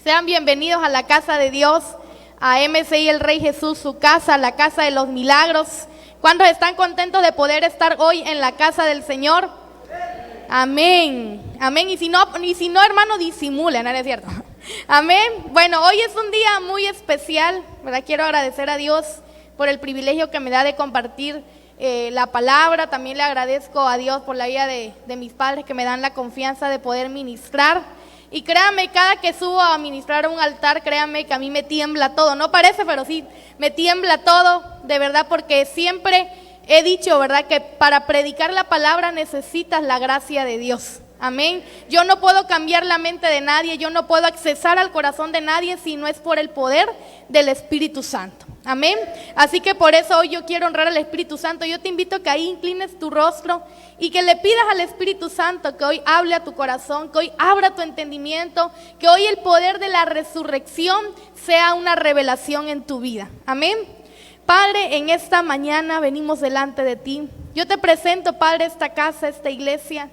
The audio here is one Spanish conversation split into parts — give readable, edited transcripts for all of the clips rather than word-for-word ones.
Sean bienvenidos a la casa de Dios, a MCI El Rey Jesús, su casa, la casa de los milagros. ¿Cuántos están contentos de poder estar hoy en la casa del Señor? Amén, amén. Y si no, hermano, disimulen, ¿no es cierto? Amén. Bueno, hoy es un día muy especial, ¿verdad? Quiero agradecer a Dios por el privilegio que me da de compartir la palabra. También le agradezco a Dios por la vida de mis padres, que me dan la confianza de poder ministrar. Y créanme, cada que subo a ministrar a un altar, créanme que a mí me tiembla todo. No parece, pero sí, me tiembla todo, de verdad, porque siempre he dicho, ¿verdad?, que para predicar la palabra necesitas la gracia de Dios. Amén. Yo no puedo cambiar la mente de nadie, yo no puedo accesar al corazón de nadie si no es por el poder del Espíritu Santo. Amén. Así que por eso hoy yo quiero honrar al Espíritu Santo. Yo te invito a que ahí inclines tu rostro y que le pidas al Espíritu Santo que hoy hable a tu corazón, que hoy abra tu entendimiento, que hoy el poder de la resurrección sea una revelación en tu vida. Amén. Padre, en esta mañana venimos delante de ti. Yo te presento, Padre, esta casa, esta iglesia.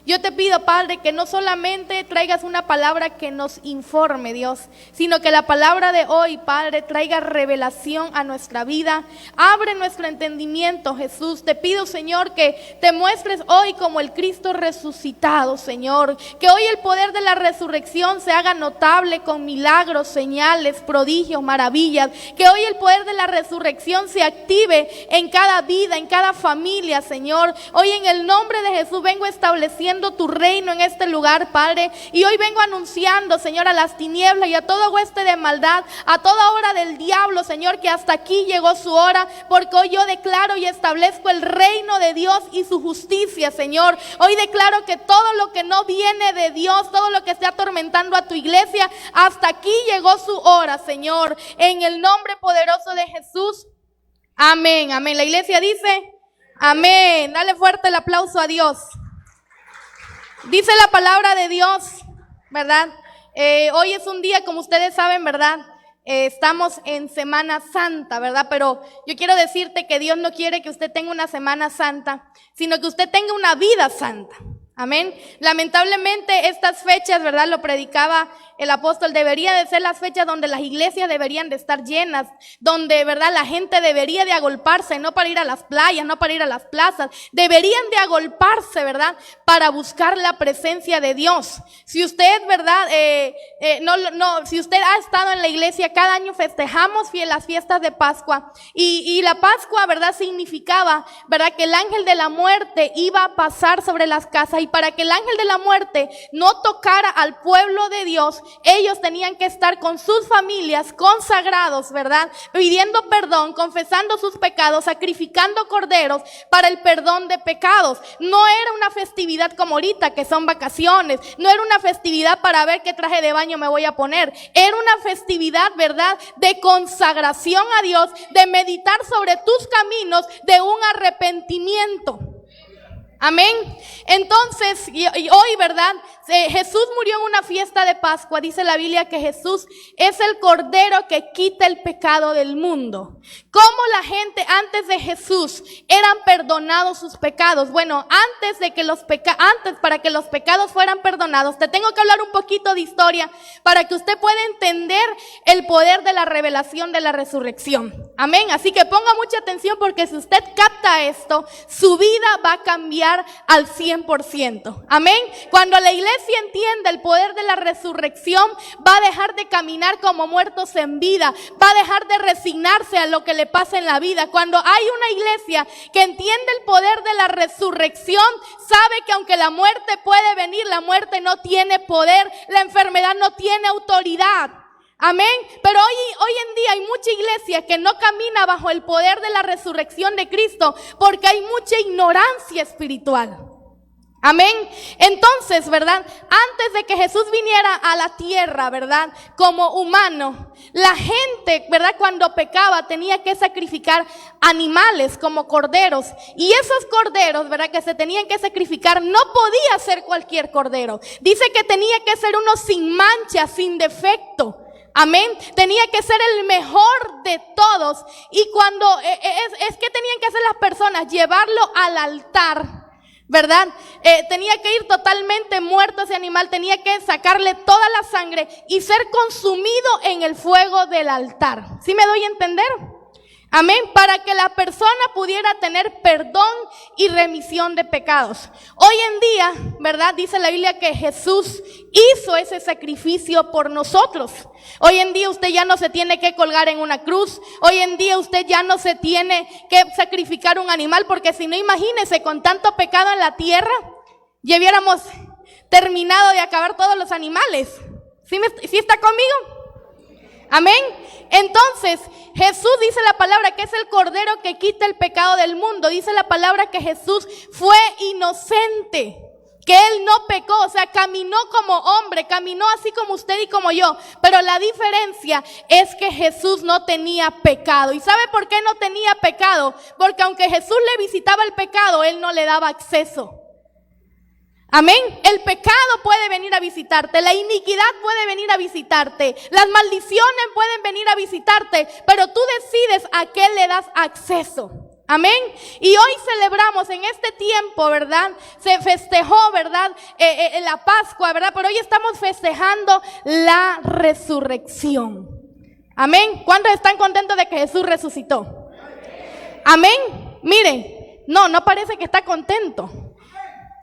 Yo te pido, Padre, que no solamente traigas una palabra que nos informe, Dios, sino que la palabra de hoy, Padre, traiga revelación a nuestra vida. Abre nuestro entendimiento, Jesús. Te pido, Señor, que te muestres hoy como el Cristo resucitado, Señor. Que hoy el poder de la resurrección se haga notable con milagros, señales, prodigios, maravillas. Que hoy el poder de la resurrección se active en cada vida, en cada familia, Señor. Hoy en el nombre de Jesús vengo estableciendo tu reino en este lugar, Padre, y hoy vengo anunciando, Señor, a las tinieblas y a todo hueste de maldad, a toda obra del diablo, Señor, que hasta aquí llegó su hora, porque hoy yo declaro y establezco el reino de Dios y su justicia, Señor. Hoy declaro que todo lo que no viene de Dios, todo lo que esté atormentando a tu iglesia, hasta aquí llegó su hora, Señor, en el nombre poderoso de Jesús. Amén, amén. La iglesia dice amén. Dale fuerte el aplauso a Dios. Dice la palabra de Dios, ¿verdad? Hoy es un día, como ustedes saben, ¿verdad? Estamos en Semana Santa, ¿verdad? Pero yo quiero decirte que Dios no quiere que usted tenga una Semana Santa, sino que usted tenga una vida santa. Amén. Lamentablemente estas fechas, ¿verdad?, lo predicaba el apóstol, debería de ser las fechas donde las iglesias deberían de estar llenas, donde, ¿verdad?, la gente debería de agolparse, no para ir a las playas, no para ir a las plazas, deberían de agolparse, ¿verdad?, para buscar la presencia de Dios. Si usted, ¿verdad?, si usted ha estado en la iglesia, cada año festejamos las fiestas de Pascua, y la Pascua, ¿verdad?, significaba, ¿verdad?, que el ángel de la muerte iba a pasar sobre las casas, y para que el ángel de la muerte no tocara al pueblo de Dios, ellos tenían que estar con sus familias consagrados, ¿verdad?, pidiendo perdón, confesando sus pecados, sacrificando corderos para el perdón de pecados. No era una festividad como ahorita, que son vacaciones. No era una festividad para ver qué traje de baño me voy a poner. Era una festividad, ¿verdad?, de consagración a Dios, de meditar sobre tus caminos, de un arrepentimiento. Amén. Entonces, y hoy, ¿verdad?, Jesús murió en una fiesta de Pascua. Dice la Biblia que Jesús es el cordero que quita el pecado del mundo. ¿Cómo la gente antes de Jesús eran perdonados sus pecados? Bueno, antes para que los pecados fueran perdonados, te tengo que hablar un poquito de historia para que usted pueda entender el poder de la revelación de la resurrección. Amén. Así que ponga mucha atención, porque si usted capta esto, su vida va a cambiar al 100%. Amén. Cuando la iglesia entienda el poder de la resurrección, va a dejar de caminar como muertos en vida, va a dejar de resignarse a lo que le pasa en la vida. Cuando hay una iglesia que entiende el poder de la resurrección, sabe que aunque la muerte puede venir, la muerte no tiene poder, la enfermedad no tiene autoridad. Amén. Pero hoy en día hay mucha iglesia que no camina bajo el poder de la resurrección de Cristo, porque hay mucha ignorancia espiritual. Amén. Entonces, ¿verdad?, antes de que Jesús viniera a la tierra, ¿verdad?, como humano, la gente, ¿verdad?, cuando pecaba tenía que sacrificar animales como corderos. Y esos corderos, ¿verdad?, que se tenían que sacrificar, no podía ser cualquier cordero. Dice que tenía que ser uno sin mancha, sin defecto. Amén. Tenía que ser el mejor de todos. Y cuando es que tenían que hacer las personas, llevarlo al altar ¿verdad? Tenía que ir totalmente muerto ese animal, tenía que sacarle toda la sangre y ser consumido en el fuego del altar. ¿Sí me doy a entender? Amén, para que la persona pudiera tener perdón y remisión de pecados. Hoy en día, ¿verdad? Dice la Biblia que Jesús hizo ese sacrificio por nosotros. Hoy en día usted ya no se tiene que colgar en una cruz. Hoy en día usted ya no se tiene que sacrificar un animal, porque si no, imagínese, con tanto pecado en la tierra, ya hubiéramos terminado de acabar todos los animales. ¿Sí está conmigo? Amén. Entonces, Jesús, dice la palabra, que es el Cordero que quita el pecado del mundo. Dice la palabra que Jesús fue inocente, que Él no pecó, o sea, caminó como hombre, caminó así como usted y como yo. Pero la diferencia es que Jesús no tenía pecado. ¿Y sabe por qué no tenía pecado? Porque aunque Jesús le visitaba el pecado, Él no le daba acceso. Amén. El pecado puede venir a visitarte, la iniquidad puede venir a visitarte, las maldiciones pueden venir a visitarte, pero tú decides a qué le das acceso. Amén. Y hoy celebramos en este tiempo, ¿verdad? Se festejó, ¿verdad? La Pascua, ¿verdad? Pero hoy estamos festejando la resurrección. Amén. ¿Cuántos están contentos de que Jesús resucitó? Amén. Miren, no parece que está contento.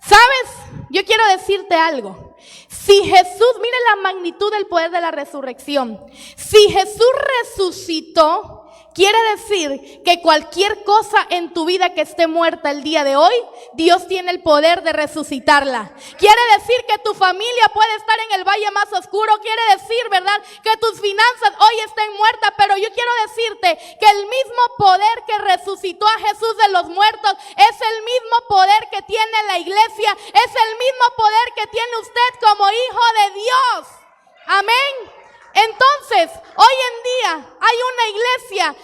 ¿Sabes? Yo quiero decirte algo. Si Jesús, mire la magnitud del poder de la resurrección. Si Jesús resucitó, quiere decir que cualquier cosa en tu vida que esté muerta el día de hoy, Dios tiene el poder de resucitarla. Quiere decir que tu familia puede estar en el valle más oscuro. Quiere decir, ¿verdad?, que tus finanzas hoy estén muertas. Pero yo quiero decirte que el mismo poder que resucitó a Jesús de los muertos es el mismo poder que tiene la iglesia. Es el mismo poder que tiene usted como hijo de Dios. Amén. Entonces, hoy en día hay una iglesia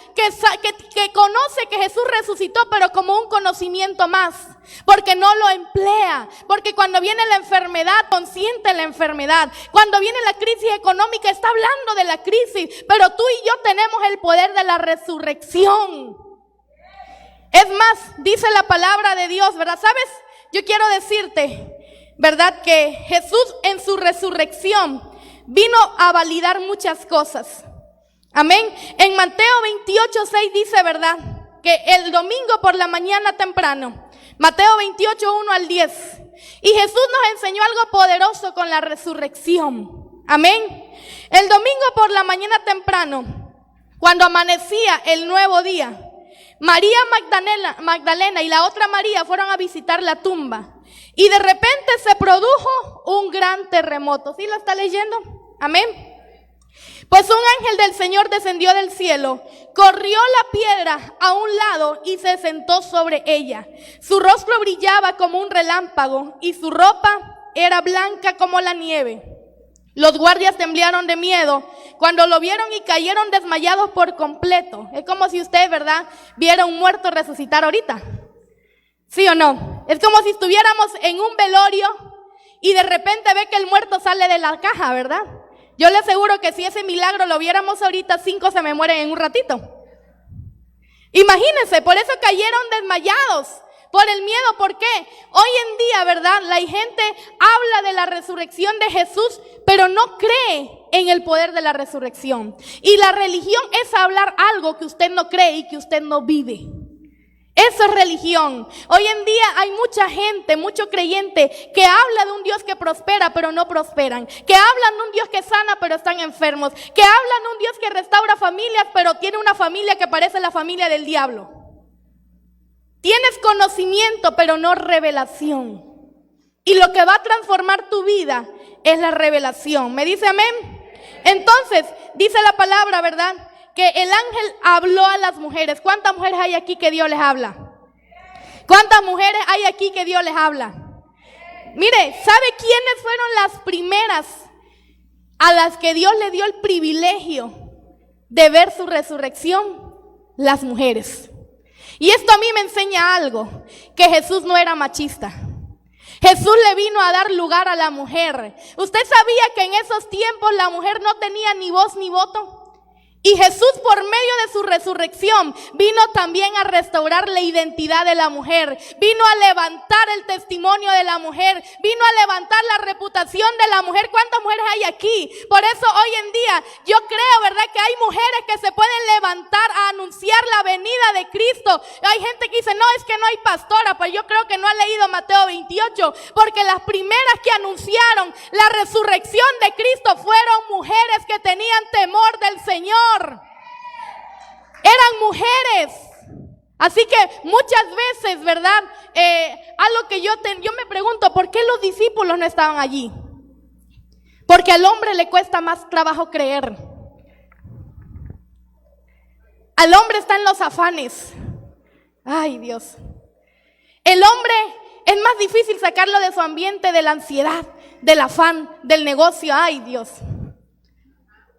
que conoce que Jesús resucitó, pero como un conocimiento más, porque no lo emplea, porque cuando viene la enfermedad, consiente la enfermedad. Cuando viene la crisis económica, está hablando de la crisis, pero tú y yo tenemos el poder de la resurrección. Es más, dice la palabra de Dios, ¿verdad? ¿Sabes? Yo quiero decirte, ¿verdad?, que Jesús en su resurrección vino a validar muchas cosas. Amén. En Mateo 28:6 dice, ¿verdad?, que el domingo por la mañana temprano, Mateo 28:1 al 10, y Jesús nos enseñó algo poderoso con la resurrección. Amén. El domingo por la mañana temprano, cuando amanecía el nuevo día, María Magdalena y la otra María fueron a visitar la tumba. Y de repente se produjo un gran terremoto. ¿Sí lo está leyendo? Amén. Pues un ángel del Señor descendió del cielo, corrió la piedra a un lado y se sentó sobre ella. Su rostro brillaba como un relámpago y su ropa era blanca como la nieve. Los guardias temblaron de miedo cuando lo vieron y cayeron desmayados por completo. Es como si usted, ¿verdad?, viera un muerto resucitar ahorita. ¿Sí o no? Es como si estuviéramos en un velorio y de repente ve que el muerto sale de la caja, ¿verdad? Yo le aseguro que si ese milagro lo viéramos ahorita, 5 se me mueren en un ratito. Imagínense, por eso cayeron desmayados, por el miedo. ¿Por qué? Hoy en día, ¿verdad?, la gente habla de la resurrección de Jesús, pero no cree en el poder de la resurrección. Y la religión es hablar algo que usted no cree y que usted no vive. Eso es religión. Hoy en día hay mucha gente, mucho creyente que habla de un Dios que prospera pero no prosperan, que hablan de un Dios que sana pero están enfermos, que hablan de un Dios que restaura familias pero tiene una familia que parece la familia del diablo. Tienes conocimiento pero no revelación. Y lo que va a transformar tu vida es la revelación. ¿Me dice amén? Entonces, dice la palabra, ¿verdad?, que el ángel habló a las mujeres. ¿Cuántas mujeres hay aquí que Dios les habla? ¿Cuántas mujeres hay aquí que Dios les habla? Mire, ¿sabe quiénes fueron las primeras a las que Dios le dio el privilegio de ver su resurrección? Las mujeres. Y esto a mí me enseña algo, que Jesús no era machista. Jesús le vino a dar lugar a la mujer. ¿Usted sabía que en esos tiempos la mujer no tenía ni voz ni voto? Y Jesús, por medio de su resurrección, vino también a restaurar la identidad de la mujer, vino a levantar el testimonio de la mujer, vino a levantar la reputación de la mujer. ¿Cuántas mujeres hay aquí? Por eso hoy en día yo creo, ¿verdad?, que hay mujeres que se pueden levantar a anunciar la venida de Cristo. Hay gente que dice, no, es que no hay pastora, pues yo creo que no ha leído Mateo 28, porque las primeras que anunciaron la resurrección de Cristo fueron mujeres que tenían temor del Señor. Eran mujeres. Así que muchas veces, ¿verdad? Algo que yo me pregunto, ¿por qué los discípulos no estaban allí? Porque al hombre le cuesta más trabajo creer. Al hombre está en los afanes. Ay, Dios. El hombre es más difícil sacarlo de su ambiente, de la ansiedad, del afán, del negocio. Ay, Dios.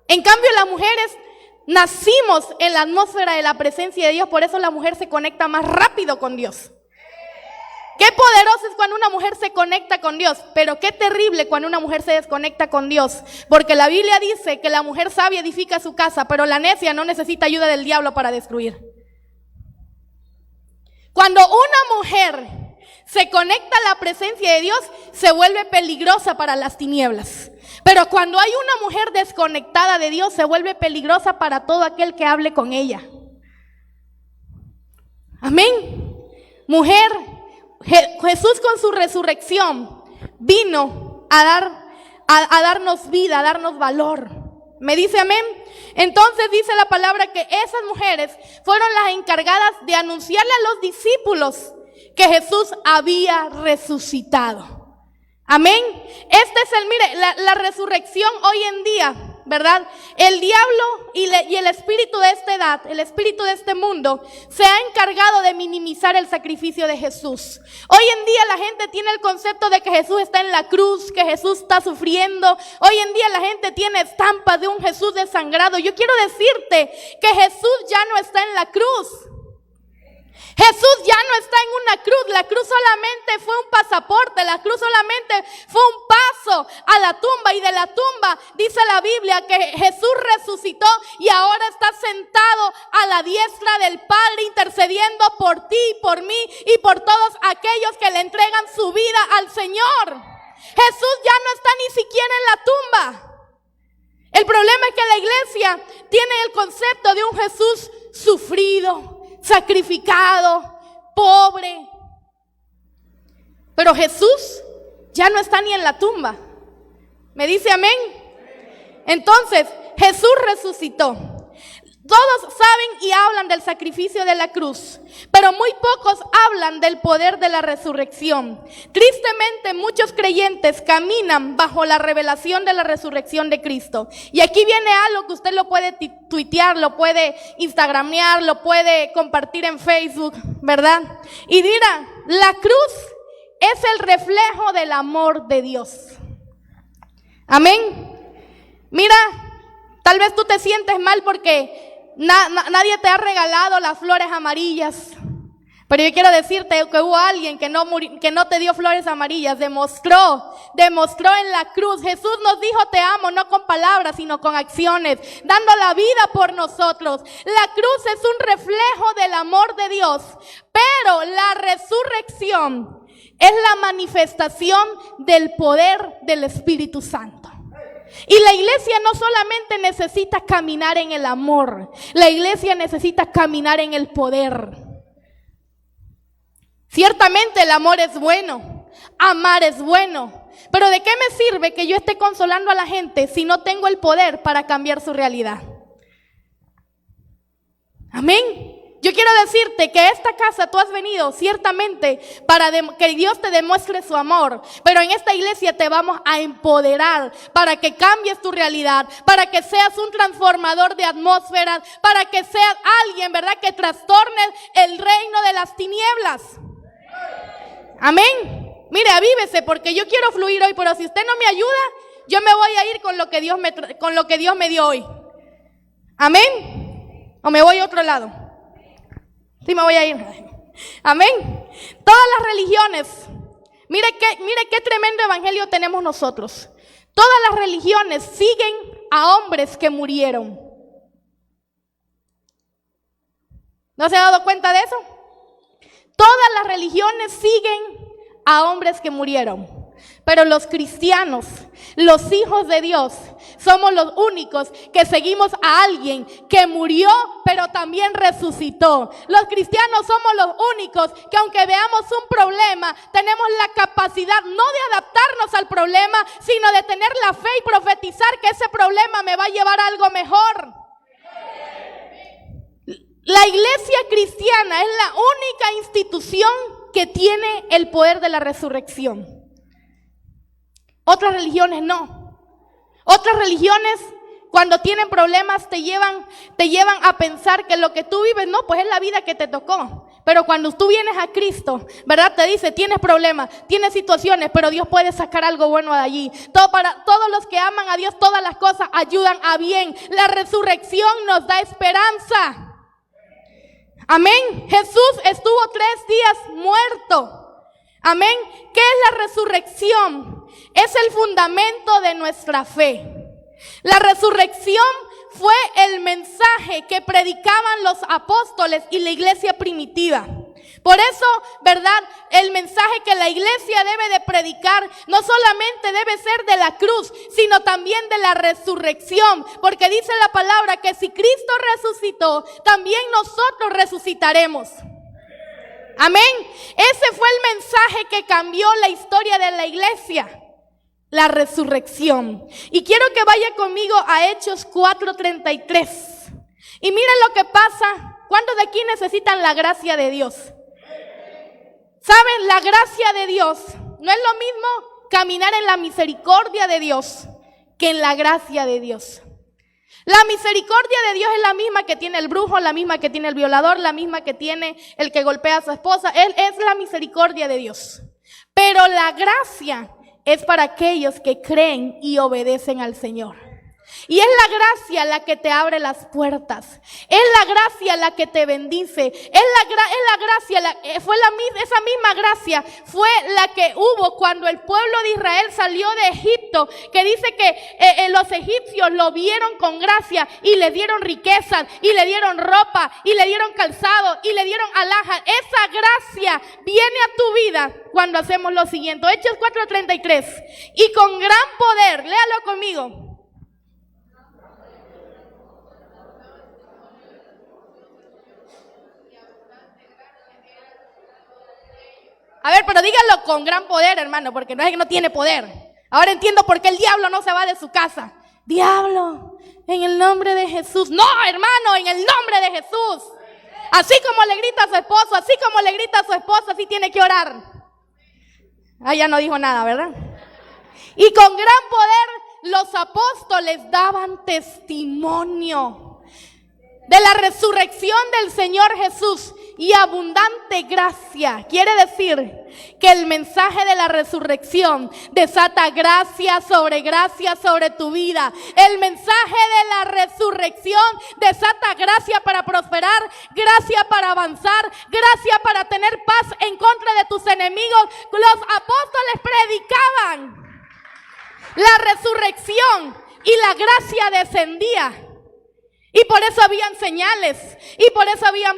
En cambio, las mujeres nacimos en la atmósfera de la presencia de Dios, por eso la mujer se conecta más rápido con Dios. Qué poderoso es cuando una mujer se conecta con Dios, pero qué terrible cuando una mujer se desconecta con Dios, porque la Biblia dice que la mujer sabia edifica su casa, pero la necia no necesita ayuda del diablo para destruir. Cuando una mujer se conecta a la presencia de Dios, se vuelve peligrosa para las tinieblas. Pero cuando hay una mujer desconectada de Dios, se vuelve peligrosa para todo aquel que hable con ella. Amén. Mujer, Jesús con su resurrección vino a darnos vida, a darnos valor. ¿Me dice amén? Entonces dice la palabra que esas mujeres fueron las encargadas de anunciarle a los discípulos que Jesús había resucitado. Amén. Este es mire, la resurrección hoy en día, ¿verdad? El diablo y el espíritu de esta edad, el espíritu de este mundo, se ha encargado de minimizar el sacrificio de Jesús. Hoy en día la gente tiene el concepto de que Jesús está en la cruz, que Jesús está sufriendo. Hoy en día la gente tiene estampas de un Jesús desangrado. Yo quiero decirte que Jesús ya no está en la cruz. Jesús ya no está en una cruz. La cruz solamente fue un pasaporte. La cruz solamente fue un paso a la tumba. Y de la tumba dice la Biblia que Jesús resucitó y ahora está sentado a la diestra del Padre, intercediendo por ti, por mí y por todos aquellos que le entregan su vida al Señor. Jesús ya no está ni siquiera en la tumba. El problema es que la iglesia tiene el concepto de un Jesús sufrido, sacrificado, pobre. Pero Jesús ya no está ni en la tumba. ¿Me dice amén? Entonces, Jesús resucitó. Todos saben y hablan del sacrificio de la cruz, pero muy pocos hablan del poder de la resurrección. Tristemente, muchos creyentes caminan bajo la revelación de la resurrección de Cristo. Y aquí viene algo que usted lo puede tuitear, lo puede instagramear, lo puede compartir en Facebook, ¿verdad? Y dirá, la cruz es el reflejo del amor de Dios. Amén. Mira, tal vez tú te sientes mal porque nadie te ha regalado las flores amarillas, pero yo quiero decirte que hubo alguien que no te dio flores amarillas, demostró en la cruz. Jesús nos dijo te amo, no con palabras, sino con acciones, dando la vida por nosotros. La cruz es un reflejo del amor de Dios, pero la resurrección es la manifestación del poder del Espíritu Santo. Y la iglesia no solamente necesita caminar en el amor, la iglesia necesita caminar en el poder. Ciertamente el amor es bueno, amar es bueno, pero ¿de qué me sirve que yo esté consolando a la gente si no tengo el poder para cambiar su realidad? Amén. Yo quiero decirte que a esta casa tú has venido ciertamente para que Dios te demuestre su amor, pero en esta iglesia te vamos a empoderar para que cambies tu realidad, para que seas un transformador de atmósferas, para que seas alguien, ¿verdad?, que trastorne el reino de las tinieblas. Amén. Mire, avívese porque yo quiero fluir hoy, pero si usted no me ayuda, yo me voy a ir con lo que Dios me dio hoy. Amén. O me voy a otro lado. Sí, me voy a ir. Amén. Todas las religiones, mire qué tremendo evangelio tenemos nosotros. Todas las religiones siguen a hombres que murieron. ¿No se ha dado cuenta de eso? Todas las religiones siguen a hombres que murieron, pero los cristianos, los hijos de Dios, somos los únicos que seguimos a alguien que murió, pero también resucitó. Los cristianos somos los únicos que, aunque veamos un problema, tenemos la capacidad no de adaptarnos al problema, sino de tener la fe y profetizar que ese problema me va a llevar a algo mejor. La iglesia cristiana es la única institución que tiene el poder de la resurrección. Otras religiones no. Otras religiones, cuando tienen problemas, te llevan a pensar que lo que tú vives, no, pues es la vida que te tocó. Pero cuando tú vienes a Cristo, ¿verdad? Te dice, tienes problemas, tienes situaciones, pero Dios puede sacar algo bueno de allí. Para todos los que aman a Dios, todas las cosas ayudan a bien. La resurrección nos da esperanza. Amén. Jesús estuvo 3 días muerto. Amén. ¿Qué es la resurrección? Es el fundamento de nuestra fe. La resurrección fue el mensaje que predicaban los apóstoles y la iglesia primitiva. Por eso, ¿verdad? El mensaje que la iglesia debe de predicar no solamente debe ser de la cruz, sino también de la resurrección. Porque dice la palabra que si Cristo resucitó, también nosotros resucitaremos. Amén. Ese fue el mensaje que cambió la historia de la iglesia. La resurrección. Y quiero que vaya conmigo a Hechos 4:33. Y miren lo que pasa. ¿Cuántos de aquí necesitan la gracia de Dios? ¿Saben? La gracia de Dios no es lo mismo caminar en la misericordia de Dios que en la gracia de Dios. La misericordia de Dios es la misma que tiene el brujo, la misma que tiene el violador, la misma que tiene el que golpea a su esposa. Él es la misericordia de Dios. Pero la gracia es para aquellos que creen y obedecen al Señor. Y es la gracia la que te abre las puertas. Es la gracia la que te bendice. Esa misma gracia fue la que hubo cuando el pueblo de Israel salió de Egipto, que dice que los egipcios lo vieron con gracia y le dieron riquezas, y le dieron ropa, y le dieron calzado, y le dieron alhajas. Esa gracia viene a tu vida cuando hacemos lo siguiente. Hechos 4:33. Y con gran poder, léalo conmigo. A ver, pero díganlo con gran poder, hermano, porque no es que no tiene poder. Ahora entiendo por qué el diablo no se va de su casa. Diablo, en el nombre de Jesús. No, hermano, en el nombre de Jesús. Así como le grita a su esposo, así como le grita a su esposa, así tiene que orar. Ah, ya no dijo nada, ¿verdad? Y con gran poder los apóstoles daban testimonio de la resurrección del Señor Jesús y abundante gracia. Quiere decir que el mensaje de la resurrección desata gracia sobre tu vida. El mensaje de la resurrección desata gracia para prosperar, gracia para avanzar, gracia para tener paz en contra de tus enemigos. Los apóstoles predicaban la resurrección y la gracia descendía. Y por eso habían señales, y por eso habían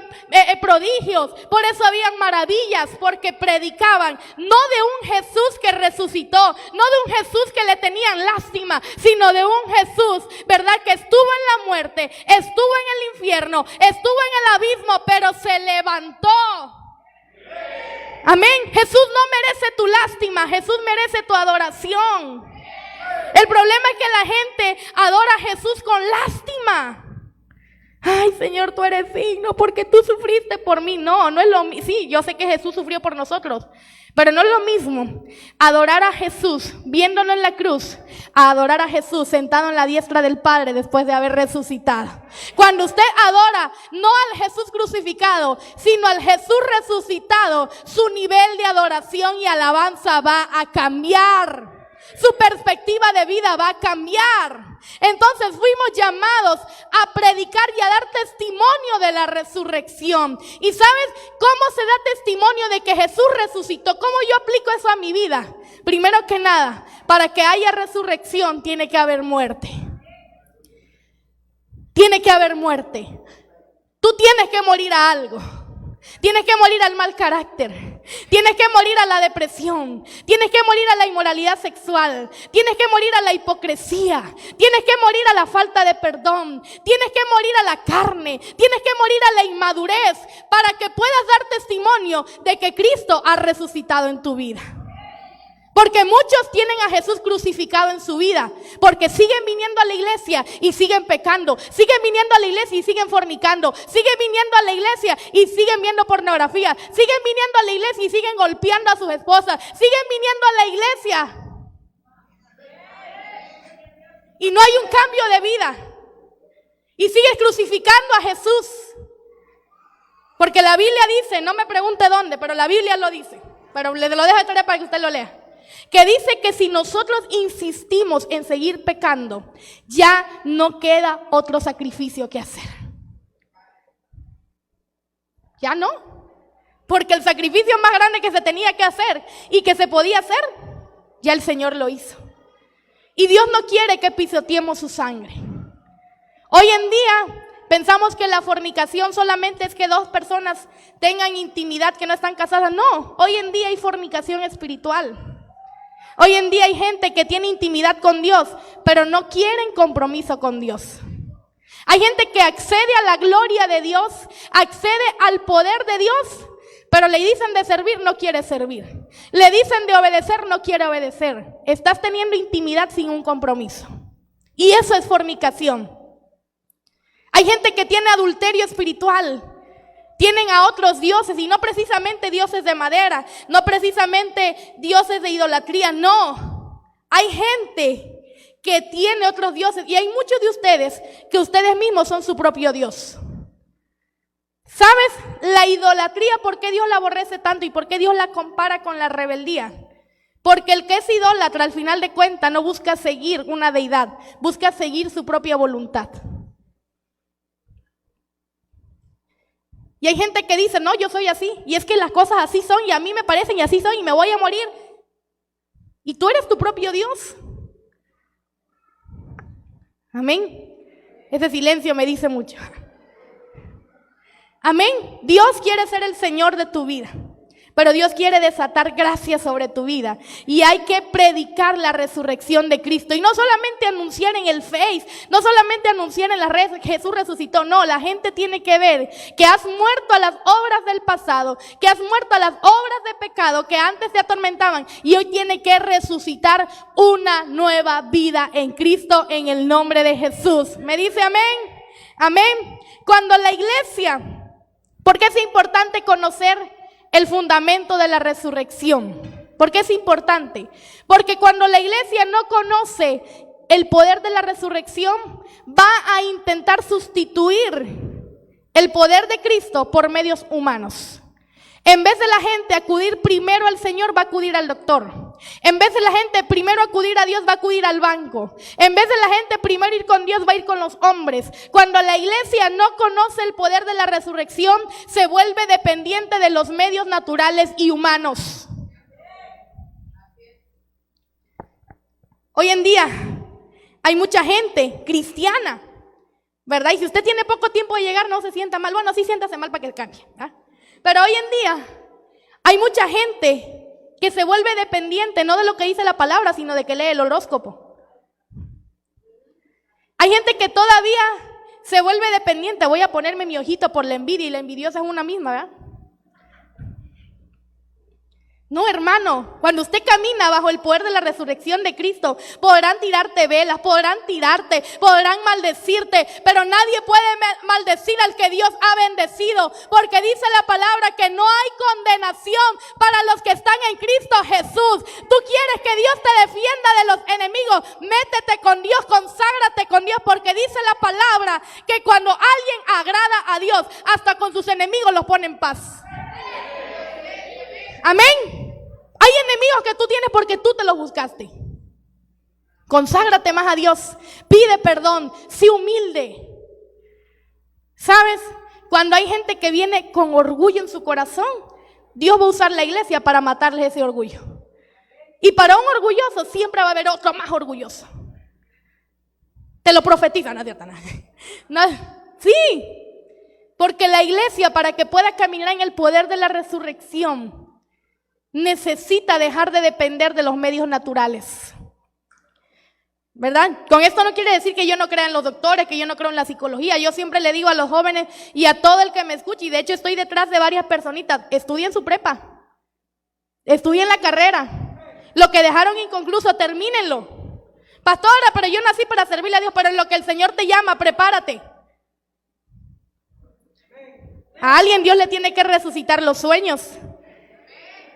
prodigios, por eso habían maravillas, porque predicaban no de un Jesús que resucitó, no de un Jesús que le tenían lástima, sino de un Jesús, ¿verdad? Que estuvo en la muerte, estuvo en el infierno, estuvo en el abismo, pero se levantó. Amén. Jesús no merece tu lástima, Jesús merece tu adoración. El problema es que la gente adora a Jesús con lástima. Ay, Señor, tú eres digno porque tú sufriste por mí. No es lo mismo. Sí, yo sé que Jesús sufrió por nosotros, pero no es lo mismo adorar a Jesús viéndolo en la cruz, a adorar a Jesús sentado en la diestra del Padre después de haber resucitado. Cuando usted adora no al Jesús crucificado, sino al Jesús resucitado, su nivel de adoración y alabanza va a cambiar. Su perspectiva de vida va a cambiar. Entonces fuimos llamados a predicar y a dar testimonio de la resurrección. ¿Y sabes cómo se da testimonio de que Jesús resucitó? ¿Cómo yo aplico eso a mi vida? Primero que nada, para que haya resurrección tiene que haber muerte. Tiene que haber muerte. Tú tienes que morir a algo. Tienes que morir al mal carácter. Tienes que morir a la depresión. Tienes que morir a la inmoralidad sexual. Tienes que morir a la hipocresía. Tienes que morir a la falta de perdón. Tienes que morir a la carne. Tienes que morir a la inmadurez para que puedas dar testimonio de que Cristo ha resucitado en tu vida. Porque muchos tienen a Jesús crucificado en su vida, porque siguen viniendo a la iglesia y siguen pecando, siguen viniendo a la iglesia y siguen fornicando, siguen viniendo a la iglesia y siguen viendo pornografía, siguen viniendo a la iglesia y siguen golpeando a sus esposas, siguen viniendo a la iglesia y no hay un cambio de vida y sigues crucificando a Jesús. Porque la Biblia dice, no me pregunte dónde, pero la Biblia lo dice, pero le lo dejo de tarea para que usted lo lea. Que dice que si nosotros insistimos en seguir pecando, ya no queda otro sacrificio que hacer. Ya no. Porque el sacrificio más grande que se tenía que hacer y que se podía hacer, ya el Señor lo hizo. Y Dios no quiere que pisoteemos su sangre. Hoy en día pensamos que la fornicación solamente es que dos personas tengan intimidad que no están casadas. No, hoy en día hay fornicación espiritual. Hoy en día hay gente que tiene intimidad con Dios, pero no quieren compromiso con Dios. Hay gente que accede a la gloria de Dios, accede al poder de Dios, pero le dicen de servir, no quiere servir. Le dicen de obedecer, no quiere obedecer. Estás teniendo intimidad sin un compromiso. Y eso es fornicación. Hay gente que tiene adulterio espiritual. Tienen a otros dioses y no precisamente dioses de madera, no precisamente dioses de idolatría, no. Hay gente que tiene otros dioses y hay muchos de ustedes que ustedes mismos son su propio Dios. ¿Sabes? La idolatría, ¿por qué Dios la aborrece tanto y por qué Dios la compara con la rebeldía? Porque el que es idólatra al final de cuentas no busca seguir una deidad, busca seguir su propia voluntad. Y hay gente que dice, no, yo soy así, y es que las cosas así son, y a mí me parecen, y así son, y me voy a morir. Y tú eres tu propio Dios. Amén. Ese silencio me dice mucho. Amén. Dios quiere ser el Señor de tu vida. Pero Dios quiere desatar gracia sobre tu vida. Y hay que predicar la resurrección de Cristo. Y no solamente anunciar en el Face, no solamente anunciar en las redes que Jesús resucitó. No, la gente tiene que ver que has muerto a las obras del pasado, que has muerto a las obras de pecado que antes te atormentaban. Y hoy tiene que resucitar una nueva vida en Cristo en el nombre de Jesús. ¿Me dice amén? Amén. Cuando la iglesia, ¿por qué es importante conocer el fundamento de la resurrección? ¿Por qué es importante? Porque cuando la iglesia no conoce el poder de la resurrección, va a intentar sustituir el poder de Cristo por medios humanos. En vez de la gente acudir primero al Señor, va a acudir al doctor. En vez de la gente primero acudir a Dios, va a acudir al banco. En vez de la gente primero ir con Dios, va a ir con los hombres. Cuando la iglesia no conoce el poder de la resurrección, se vuelve dependiente de los medios naturales y humanos. Hoy en día hay mucha gente cristiana, ¿verdad? Y si usted tiene poco tiempo de llegar, no se sienta mal. Bueno, sí, siéntase mal para que cambie, ¿verdad? Pero hoy en día hay mucha gente que se vuelve dependiente, no de lo que dice la palabra, sino de que lee el horóscopo. Hay gente que todavía se vuelve dependiente. Voy a ponerme mi ojito por la envidia, y la envidiosa es una misma, ¿verdad? No, hermano, cuando usted camina bajo el poder de la resurrección de Cristo, podrán tirarte velas, podrán tirarte, podrán maldecirte, pero nadie puede maldecir al que Dios ha bendecido, porque dice la palabra que no hay condenación para los que están en Cristo Jesús. Tú quieres que Dios te defienda de los enemigos, métete con Dios, conságrate con Dios, porque dice la palabra que cuando alguien agrada a Dios, hasta con sus enemigos los pone en paz. Amén. Hay enemigos que tú tienes porque tú te los buscaste. Conságrate más a Dios. Pide perdón. Sé humilde. ¿Sabes? Cuando hay gente que viene con orgullo en su corazón, Dios va a usar la iglesia para matarles ese orgullo. Y para un orgulloso siempre va a haber otro más orgulloso. Te lo profetizan, ¿no es cierto? No, sí. Porque la iglesia, para que pueda caminar en el poder de la resurrección, necesita dejar de depender de los medios naturales. ¿Verdad? Con esto no quiere decir que yo no crea en los doctores, que yo no creo en la psicología. Yo siempre le digo a los jóvenes y a todo el que me escuche, y de hecho estoy detrás de varias personitas, estudien su prepa, estudien la carrera. Lo que dejaron inconcluso, termínenlo. Pastora, pero yo nací para servirle a Dios, pero en lo que el Señor te llama, prepárate. A alguien Dios le tiene que resucitar los sueños.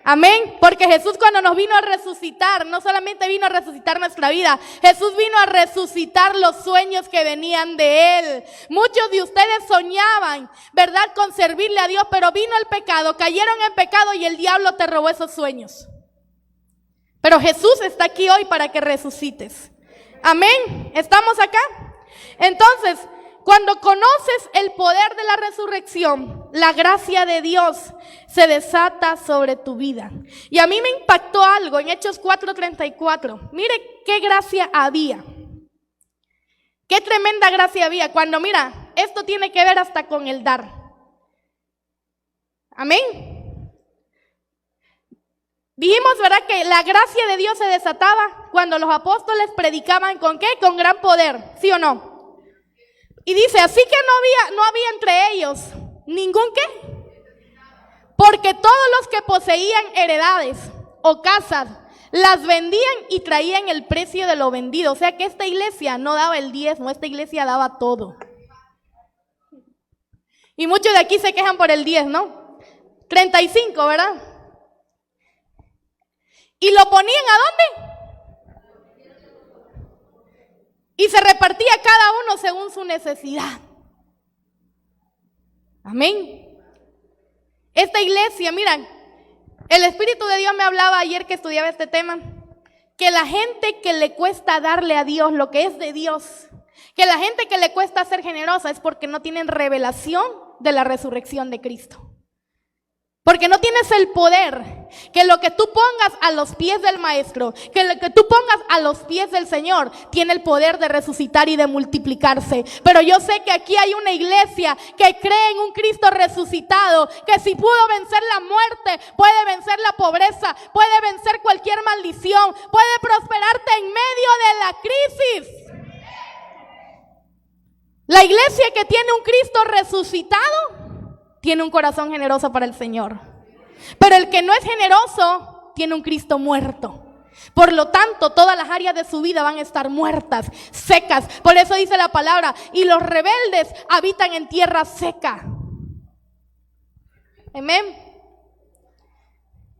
Amén, porque Jesús cuando nos vino a resucitar, no solamente vino a resucitar nuestra vida, Jesús vino a resucitar los sueños que venían de Él. Muchos de ustedes soñaban, ¿verdad?, con servirle a Dios, pero vino el pecado, cayeron en pecado y el diablo te robó esos sueños. Pero Jesús está aquí hoy para que resucites. Amén, ¿estamos acá? Entonces, cuando conoces el poder de la resurrección, la gracia de Dios se desata sobre tu vida. Y a mí me impactó algo en Hechos 4:34. Mire qué gracia había. Qué tremenda gracia había. Cuando mira, esto tiene que ver hasta con el dar. Amén. Dijimos, ¿verdad?, que la gracia de Dios se desataba cuando los apóstoles predicaban ¿con qué? Con gran poder, ¿sí o no? Y dice, así que no había entre ellos ningún ¿qué? Porque todos los que poseían heredades o casas, las vendían y traían el precio de lo vendido. O sea que esta iglesia no daba el diezmo, esta iglesia daba todo. Y muchos de aquí se quejan por el 10, ¿no? 35, ¿verdad? ¿Y lo ponían a dónde? Y se repartía cada uno según su necesidad. Amén. Esta iglesia, miran, el Espíritu de Dios me hablaba ayer que estudiaba este tema, que la gente que le cuesta darle a Dios lo que es de Dios, que la gente que le cuesta ser generosa es porque no tienen revelación de la resurrección de Cristo. Porque no tienes el poder, que lo que tú pongas a los pies del Maestro, que lo que tú pongas a los pies del Señor, tiene el poder de resucitar y de multiplicarse. Pero yo sé que aquí hay una iglesia que cree en un Cristo resucitado, que si pudo vencer la muerte, puede vencer la pobreza, puede vencer cualquier maldición, puede prosperarte en medio de la crisis. La iglesia que tiene un Cristo resucitado tiene un corazón generoso para el Señor. Pero el que no es generoso tiene un Cristo muerto. Por lo tanto, todas las áreas de su vida van a estar muertas, secas. Por eso dice la palabra, y los rebeldes habitan en tierra seca. Amén.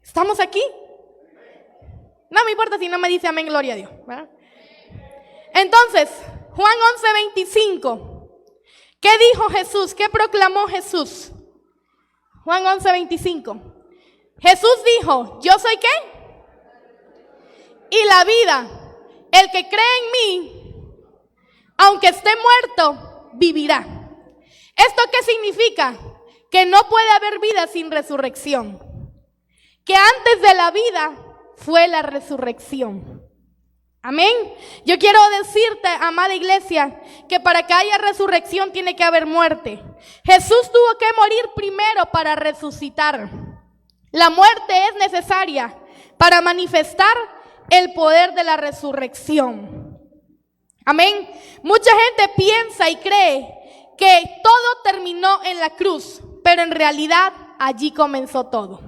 ¿Estamos aquí? No me importa si no me dice amén, gloria a Dios, ¿verdad? Entonces, Juan 11:25. ¿Qué dijo Jesús? ¿Qué proclamó Jesús? Juan 11:25. Jesús dijo, ¿yo soy qué? Y la vida. El que cree en mí, aunque esté muerto, vivirá. ¿Esto qué significa? Que no puede haber vida sin resurrección. Que antes de la vida fue la resurrección. Amén. Yo quiero decirte, amada iglesia, que para que haya resurrección tiene que haber muerte. Jesús tuvo que morir primero para resucitar. La muerte es necesaria para manifestar el poder de la resurrección. Amén. Mucha gente piensa y cree que todo terminó en la cruz, pero en realidad allí comenzó todo.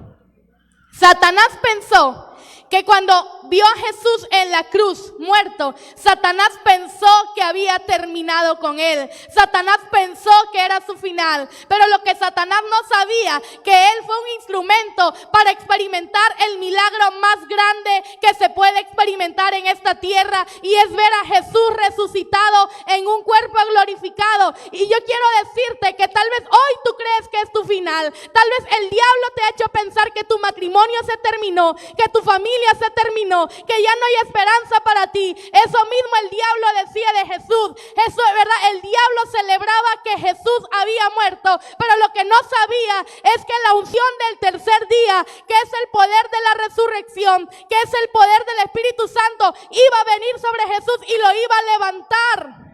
Satanás pensó que cuando vio a Jesús en la cruz muerto, Satanás pensó que había terminado con él. Satanás pensó que era su final. Pero lo que Satanás no sabía, que él fue un instrumento para experimentar el milagro más grande que se puede experimentar en esta tierra, y es ver a Jesús resucitado en un cuerpo glorificado. Y yo quiero decirte que tal vez hoy tú crees que es tu final. Tal vez el diablo te ha hecho pensar que tu matrimonio se terminó, que tu familia se terminó, que ya no hay esperanza para ti. Eso mismo el diablo decía de Jesús. Eso es verdad, el diablo celebraba que Jesús había muerto, pero lo que no sabía es que la unción del tercer día, que es el poder de la resurrección, que es el poder del Espíritu Santo, iba a venir sobre Jesús y lo iba a levantar.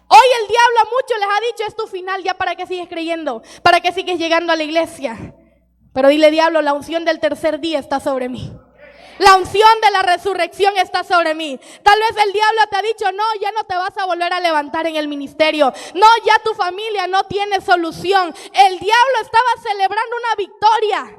Hoy el diablo a muchos les ha dicho, es tu final, ya para qué sigues creyendo, para qué sigues llegando a la iglesia. Pero dile, diablo, la unción del tercer día está sobre mí. La unción de la resurrección está sobre mí. Tal vez el diablo te ha dicho, no, ya no te vas a volver a levantar en el ministerio. No, ya tu familia no tiene solución. El diablo estaba celebrando una victoria,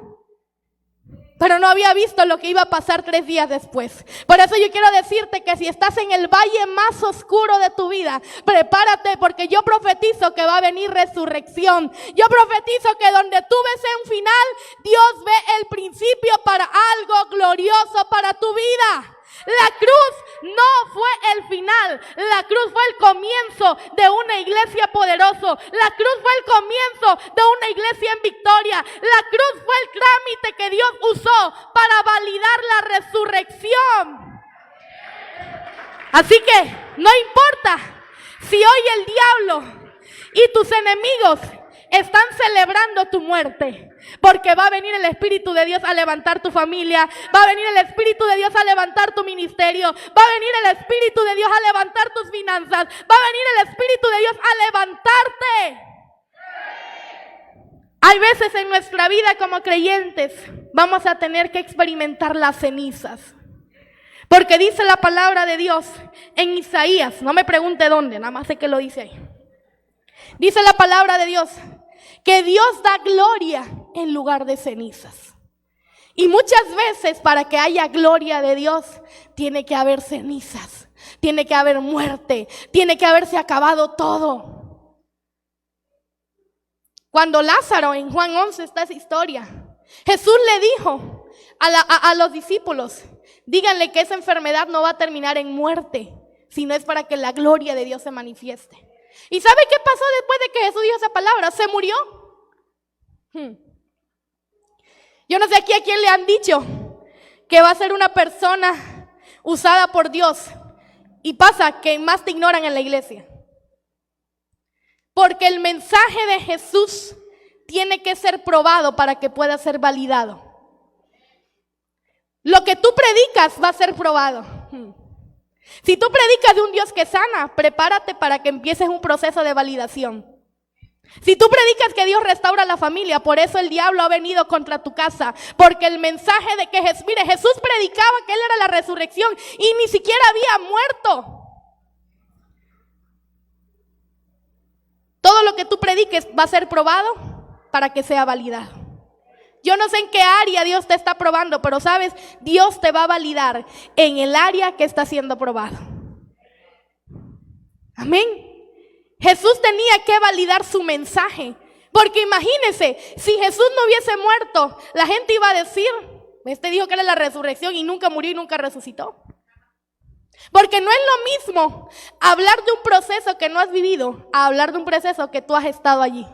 pero no había visto lo que iba a pasar 3 días después. Por eso yo quiero decirte que si estás en el valle más oscuro de tu vida, prepárate, porque yo profetizo que va a venir resurrección. Yo profetizo que donde tú ves un final, Dios ve el principio para algo glorioso para tu vida. La cruz no fue el final, la cruz fue el comienzo de una iglesia poderosa. La cruz fue el comienzo de una iglesia en victoria. La cruz fue el trámite que Dios usó para validar la resurrección. Así que no importa si hoy el diablo y tus enemigos están celebrando tu muerte, porque va a venir el Espíritu de Dios a levantar tu familia, va a venir el Espíritu de Dios a levantar tu ministerio, va a venir el Espíritu de Dios a levantar tus finanzas, va a venir el Espíritu de Dios a levantarte. Hay veces en nuestra vida como creyentes vamos a tener que experimentar las cenizas, porque dice la palabra de Dios en Isaías, no me pregunte dónde, nada más sé que lo dice ahí. Dice la palabra de Dios que Dios da gloria en lugar de cenizas. Y muchas veces para que haya gloria de Dios tiene que haber cenizas, tiene que haber muerte, tiene que haberse acabado todo. Cuando Lázaro, en Juan 11 está esa historia, Jesús le dijo a los discípulos, díganle que esa enfermedad no va a terminar en muerte, sino es para que la gloria de Dios se manifieste. ¿Y sabe qué pasó después de que Jesús dijo esa palabra? Se murió. Yo no sé aquí a quién le han dicho que va a ser una persona usada por Dios, y pasa que más te ignoran en la iglesia. Porque el mensaje de Jesús tiene que ser probado para que pueda ser validado. Lo que tú predicas va a ser probado. Si tú predicas de un Dios que sana, prepárate para que empieces un proceso de validación. Si tú predicas que Dios restaura la familia, por eso el diablo ha venido contra tu casa. Porque el mensaje de que Jesús predicaba que Él era la resurrección y ni siquiera había muerto. Todo lo que tú prediques va a ser probado para que sea validado. Yo no sé en qué área Dios te está probando, pero sabes, Dios te va a validar en el área que está siendo probado. Amén. Jesús tenía que validar su mensaje, porque imagínense, si Jesús no hubiese muerto, la gente iba a decir, este dijo que era la resurrección y nunca murió y nunca resucitó. Porque no es lo mismo hablar de un proceso que no has vivido a hablar de un proceso que tú has estado allí.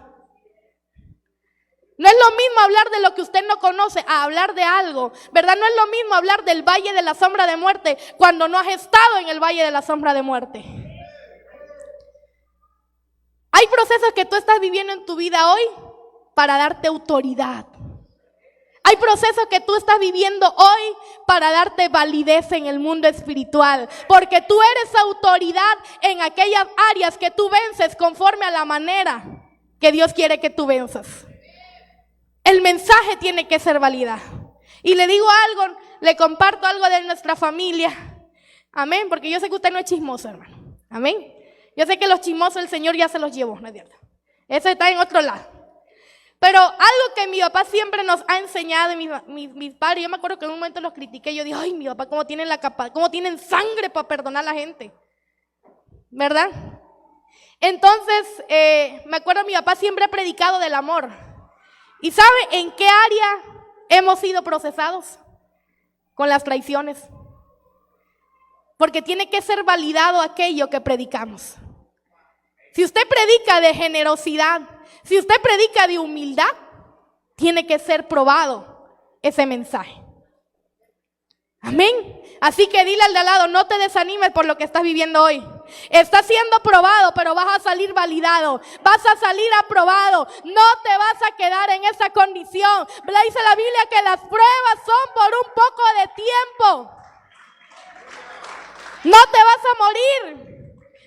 No es lo mismo hablar de lo que usted no conoce a hablar de algo, ¿verdad? No es lo mismo hablar del valle de la sombra de muerte cuando no has estado en el valle de la sombra de muerte. Hay procesos que tú estás viviendo en tu vida hoy para darte autoridad. Hay procesos que tú estás viviendo hoy para darte validez en el mundo espiritual, porque tú eres autoridad en aquellas áreas que tú vences conforme a la manera que Dios quiere que tú venzas. El mensaje tiene que ser validado. Y le digo algo, le comparto algo de nuestra familia. Amén, porque yo sé que usted no es chismoso, hermano. Amén. Yo sé que los chismosos el Señor ya se los llevó, ¿no es cierto? Eso está en otro lado. Pero algo que mi papá siempre nos ha enseñado, y mis padres, yo me acuerdo que en un momento los critiqué, yo dije, ay, mi papá, cómo tienen cómo tienen sangre para perdonar a la gente, ¿verdad? Entonces, me acuerdo mi papá siempre ha predicado del amor. ¿Y sabe en qué área hemos sido procesados? Con las traiciones. Porque tiene que ser validado aquello que predicamos. Si usted predica de generosidad, si usted predica de humildad, tiene que ser probado ese mensaje. Amén. Así que dile al de al lado, no te desanimes por lo que estás viviendo hoy. Estás siendo probado, pero vas a salir validado. Vas a salir aprobado. No te vas a quedar en esa condición. Dice la Biblia que las pruebas son por un poco de tiempo. No te vas a morir.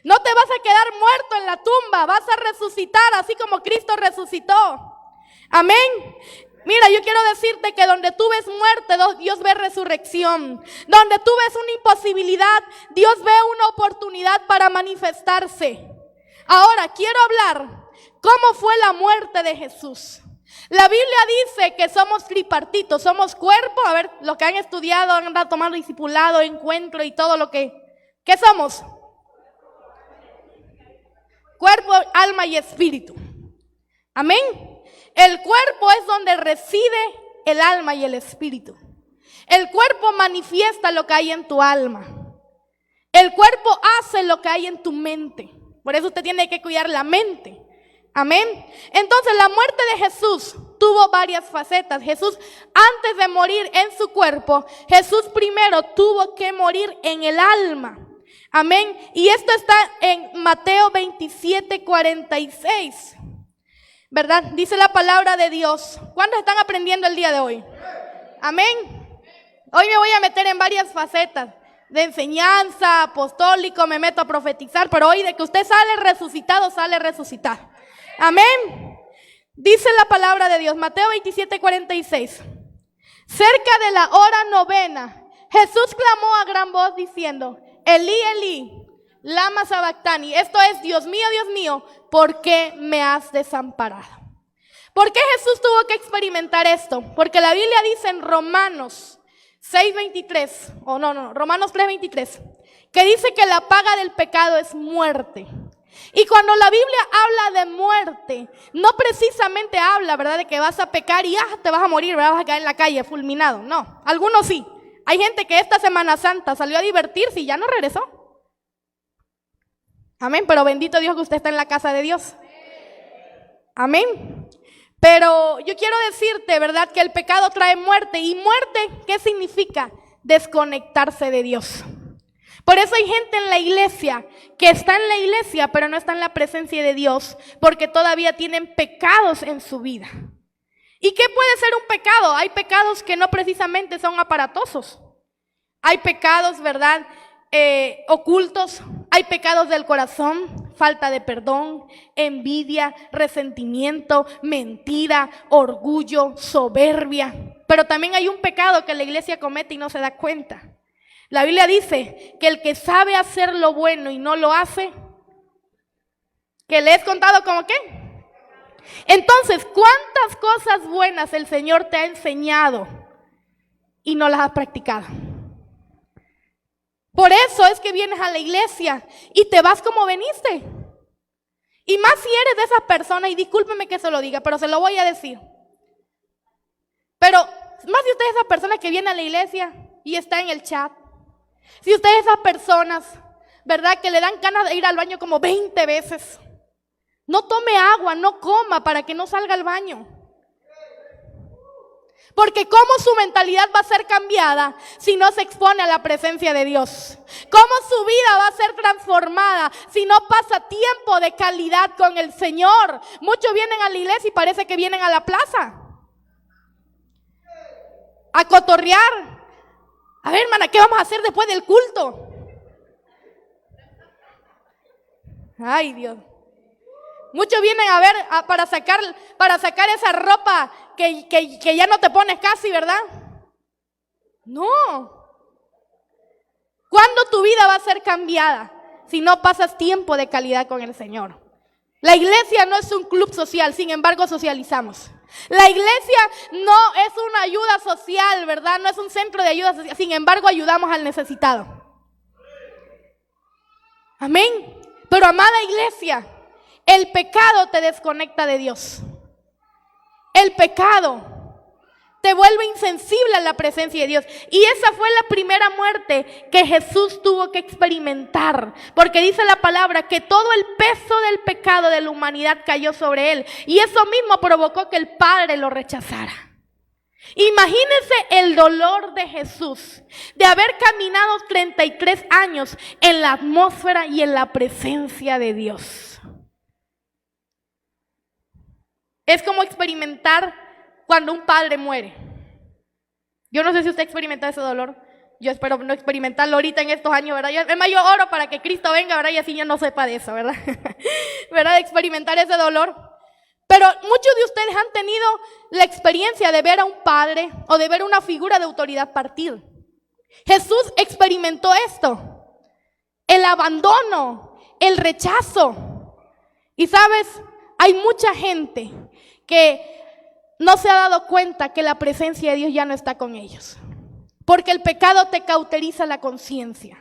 No te vas a quedar muerto en la tumba, vas a resucitar así como Cristo resucitó. Amén. Mira, yo quiero decirte que donde tú ves muerte, Dios ve resurrección. Donde tú ves una imposibilidad, Dios ve una oportunidad para manifestarse. Ahora, quiero hablar cómo fue la muerte de Jesús. La Biblia dice que somos tripartitos, somos cuerpo. A ver, los que han estudiado, han andado tomando discipulado, encuentro y todo lo que... ¿Qué somos? Cuerpo, alma y espíritu. Amén. El cuerpo es donde reside el alma y el espíritu. El cuerpo manifiesta lo que hay en tu alma. El cuerpo hace lo que hay en tu mente. Por eso usted tiene que cuidar la mente. Amén. Entonces la muerte de Jesús tuvo varias facetas. Jesús, antes de morir en su cuerpo, Jesús primero tuvo que morir en el alma. Amén. Y esto está en Mateo 27:46. ¿Verdad? Dice la palabra de Dios. ¿Cuántos están aprendiendo el día de hoy? Amén. Hoy me voy a meter en varias facetas de enseñanza, apostólico, me meto a profetizar, pero hoy de que usted sale resucitado, sale resucitar. Amén. Dice la palabra de Dios, Mateo 27:46. Cerca de la hora novena, Jesús clamó a gran voz diciendo, Elí, Elí, lama sabactani. Esto es, Dios mío, ¿por qué me has desamparado? ¿Por qué Jesús tuvo que experimentar esto? Porque la Biblia dice en Romanos 6:23, Romanos 3:23, que dice que la paga del pecado es muerte. Y cuando la Biblia habla de muerte, no precisamente habla, ¿verdad?, de que vas a pecar y te vas a morir, ¿verdad?, vas a caer en la calle fulminado. No, algunos sí. Hay gente que esta Semana Santa salió a divertirse y ya no regresó. Amén, pero bendito Dios que usted está en la casa de Dios. Amén. Pero yo quiero decirte, ¿verdad?, que el pecado trae muerte. ¿Y muerte qué significa? Desconectarse de Dios. Por eso hay gente en la iglesia que está en la iglesia, pero no está en la presencia de Dios, porque todavía tienen pecados en su vida. ¿Y qué puede ser un pecado? Hay pecados que no precisamente son aparatosos. Hay pecados, ¿verdad?, ocultos. Hay pecados del corazón, falta de perdón, envidia, resentimiento, mentira, orgullo, soberbia. Pero también hay un pecado que la iglesia comete y no se da cuenta. La Biblia dice que el que sabe hacer lo bueno y no lo hace, que le es contado como qué. Entonces, ¿cuántas cosas buenas el Señor te ha enseñado y no las has practicado? Por eso es que vienes a la iglesia y te vas como veniste. Y más si eres de esas personas, y discúlpeme que se lo diga, pero se lo voy a decir. Pero más si usted es esa persona que viene a la iglesia y está en el chat. Si usted es esas personas, ¿verdad?, que le dan ganas de ir al baño como 20 veces. No tome agua, no coma para que no salga al baño. Porque ¿cómo su mentalidad va a ser cambiada si no se expone a la presencia de Dios? ¿Cómo su vida va a ser transformada si no pasa tiempo de calidad con el Señor? Muchos vienen a la iglesia y parece que vienen a la plaza a cotorrear. A ver, hermana, ¿qué vamos a hacer después del culto? Ay, Dios. Muchos vienen a ver para sacar esa ropa que ya no te pones casi, ¿verdad? No. ¿Cuándo tu vida va a ser cambiada si no pasas tiempo de calidad con el Señor? La iglesia no es un club social, sin embargo socializamos. La iglesia no es una ayuda social, ¿verdad? No es un centro de ayuda social, sin embargo ayudamos al necesitado. Amén. Pero amada iglesia, el pecado te desconecta de Dios. El pecado te vuelve insensible a la presencia de Dios. Y esa fue la primera muerte que Jesús tuvo que experimentar. Porque dice la palabra que todo el peso del pecado de la humanidad cayó sobre él. Y eso mismo provocó que el Padre lo rechazara. Imagínense el dolor de Jesús de haber caminado 33 años en la atmósfera y en la presencia de Dios. Es como experimentar cuando un padre muere. Yo no sé si usted ha experimentado ese dolor. Yo espero no experimentarlo ahorita en estos años, ¿verdad? Yo oro para que Cristo venga, ¿verdad? Y así yo no sepa de eso, ¿verdad? ¿Verdad? De experimentar ese dolor. Pero muchos de ustedes han tenido la experiencia de ver a un padre o de ver una figura de autoridad partir. Jesús experimentó esto, el abandono, el rechazo. Y sabes, hay mucha gente que no se ha dado cuenta que la presencia de Dios ya no está con ellos. Porque el pecado te cauteriza la conciencia.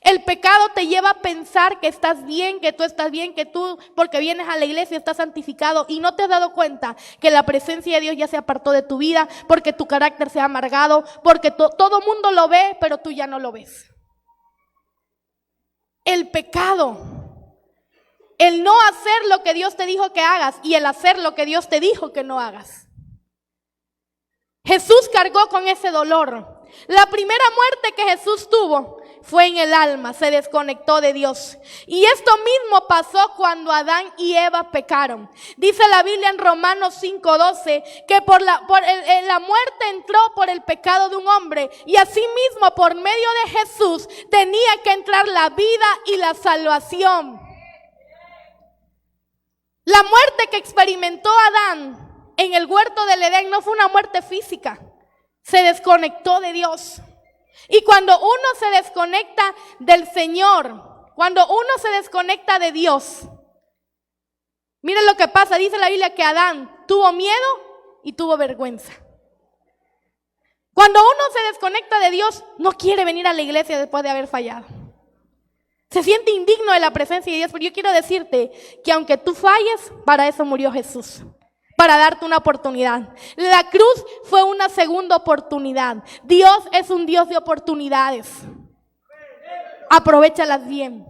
El pecado te lleva a pensar que estás bien, que tú estás bien, que tú, porque vienes a la iglesia, estás santificado y no te has dado cuenta que la presencia de Dios ya se apartó de tu vida, porque tu carácter se ha amargado, porque todo mundo lo ve, pero tú ya no lo ves. El pecado, el no hacer lo que Dios te dijo que hagas y el hacer lo que Dios te dijo que no hagas. Jesús cargó con ese dolor. La primera muerte que Jesús tuvo fue en el alma, se desconectó de Dios. Y esto mismo pasó cuando Adán y Eva pecaron. Dice la Biblia en Romanos 5:12 que la muerte entró por el pecado de un hombre y asimismo por medio de Jesús tenía que entrar la vida y la salvación. La muerte que experimentó Adán en el huerto del Edén no fue una muerte física. Se desconectó de Dios. Y cuando uno se desconecta del Señor, cuando uno se desconecta de Dios, miren lo que pasa. Dice la Biblia que Adán tuvo miedo y tuvo vergüenza. Cuando uno se desconecta de Dios, no quiere venir a la iglesia después de haber fallado. Se siente indigno de la presencia de Dios. Pero yo quiero decirte que aunque tú falles, para eso murió Jesús. Para darte una oportunidad. La cruz fue una segunda oportunidad. Dios es un Dios de oportunidades. Aprovéchalas bien.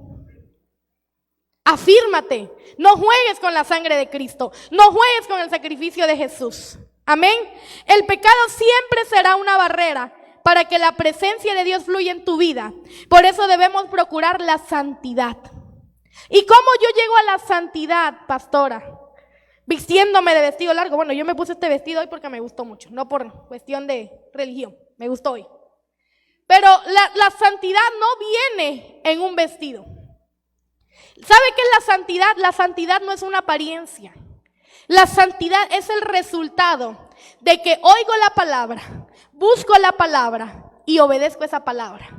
Afírmate. No juegues con la sangre de Cristo. No juegues con el sacrificio de Jesús. Amén. El pecado siempre será una barrera para que la presencia de Dios fluya en tu vida. Por eso debemos procurar la santidad. ¿Y cómo yo llego a la santidad, pastora? Vistiéndome de vestido largo. Bueno, yo me puse este vestido hoy porque me gustó mucho, no por cuestión de religión, me gustó hoy. Pero la santidad no viene en un vestido. ¿Sabe qué es la santidad? La santidad no es una apariencia. La santidad es el resultado de que oigo la palabra, busco la palabra y obedezco esa palabra.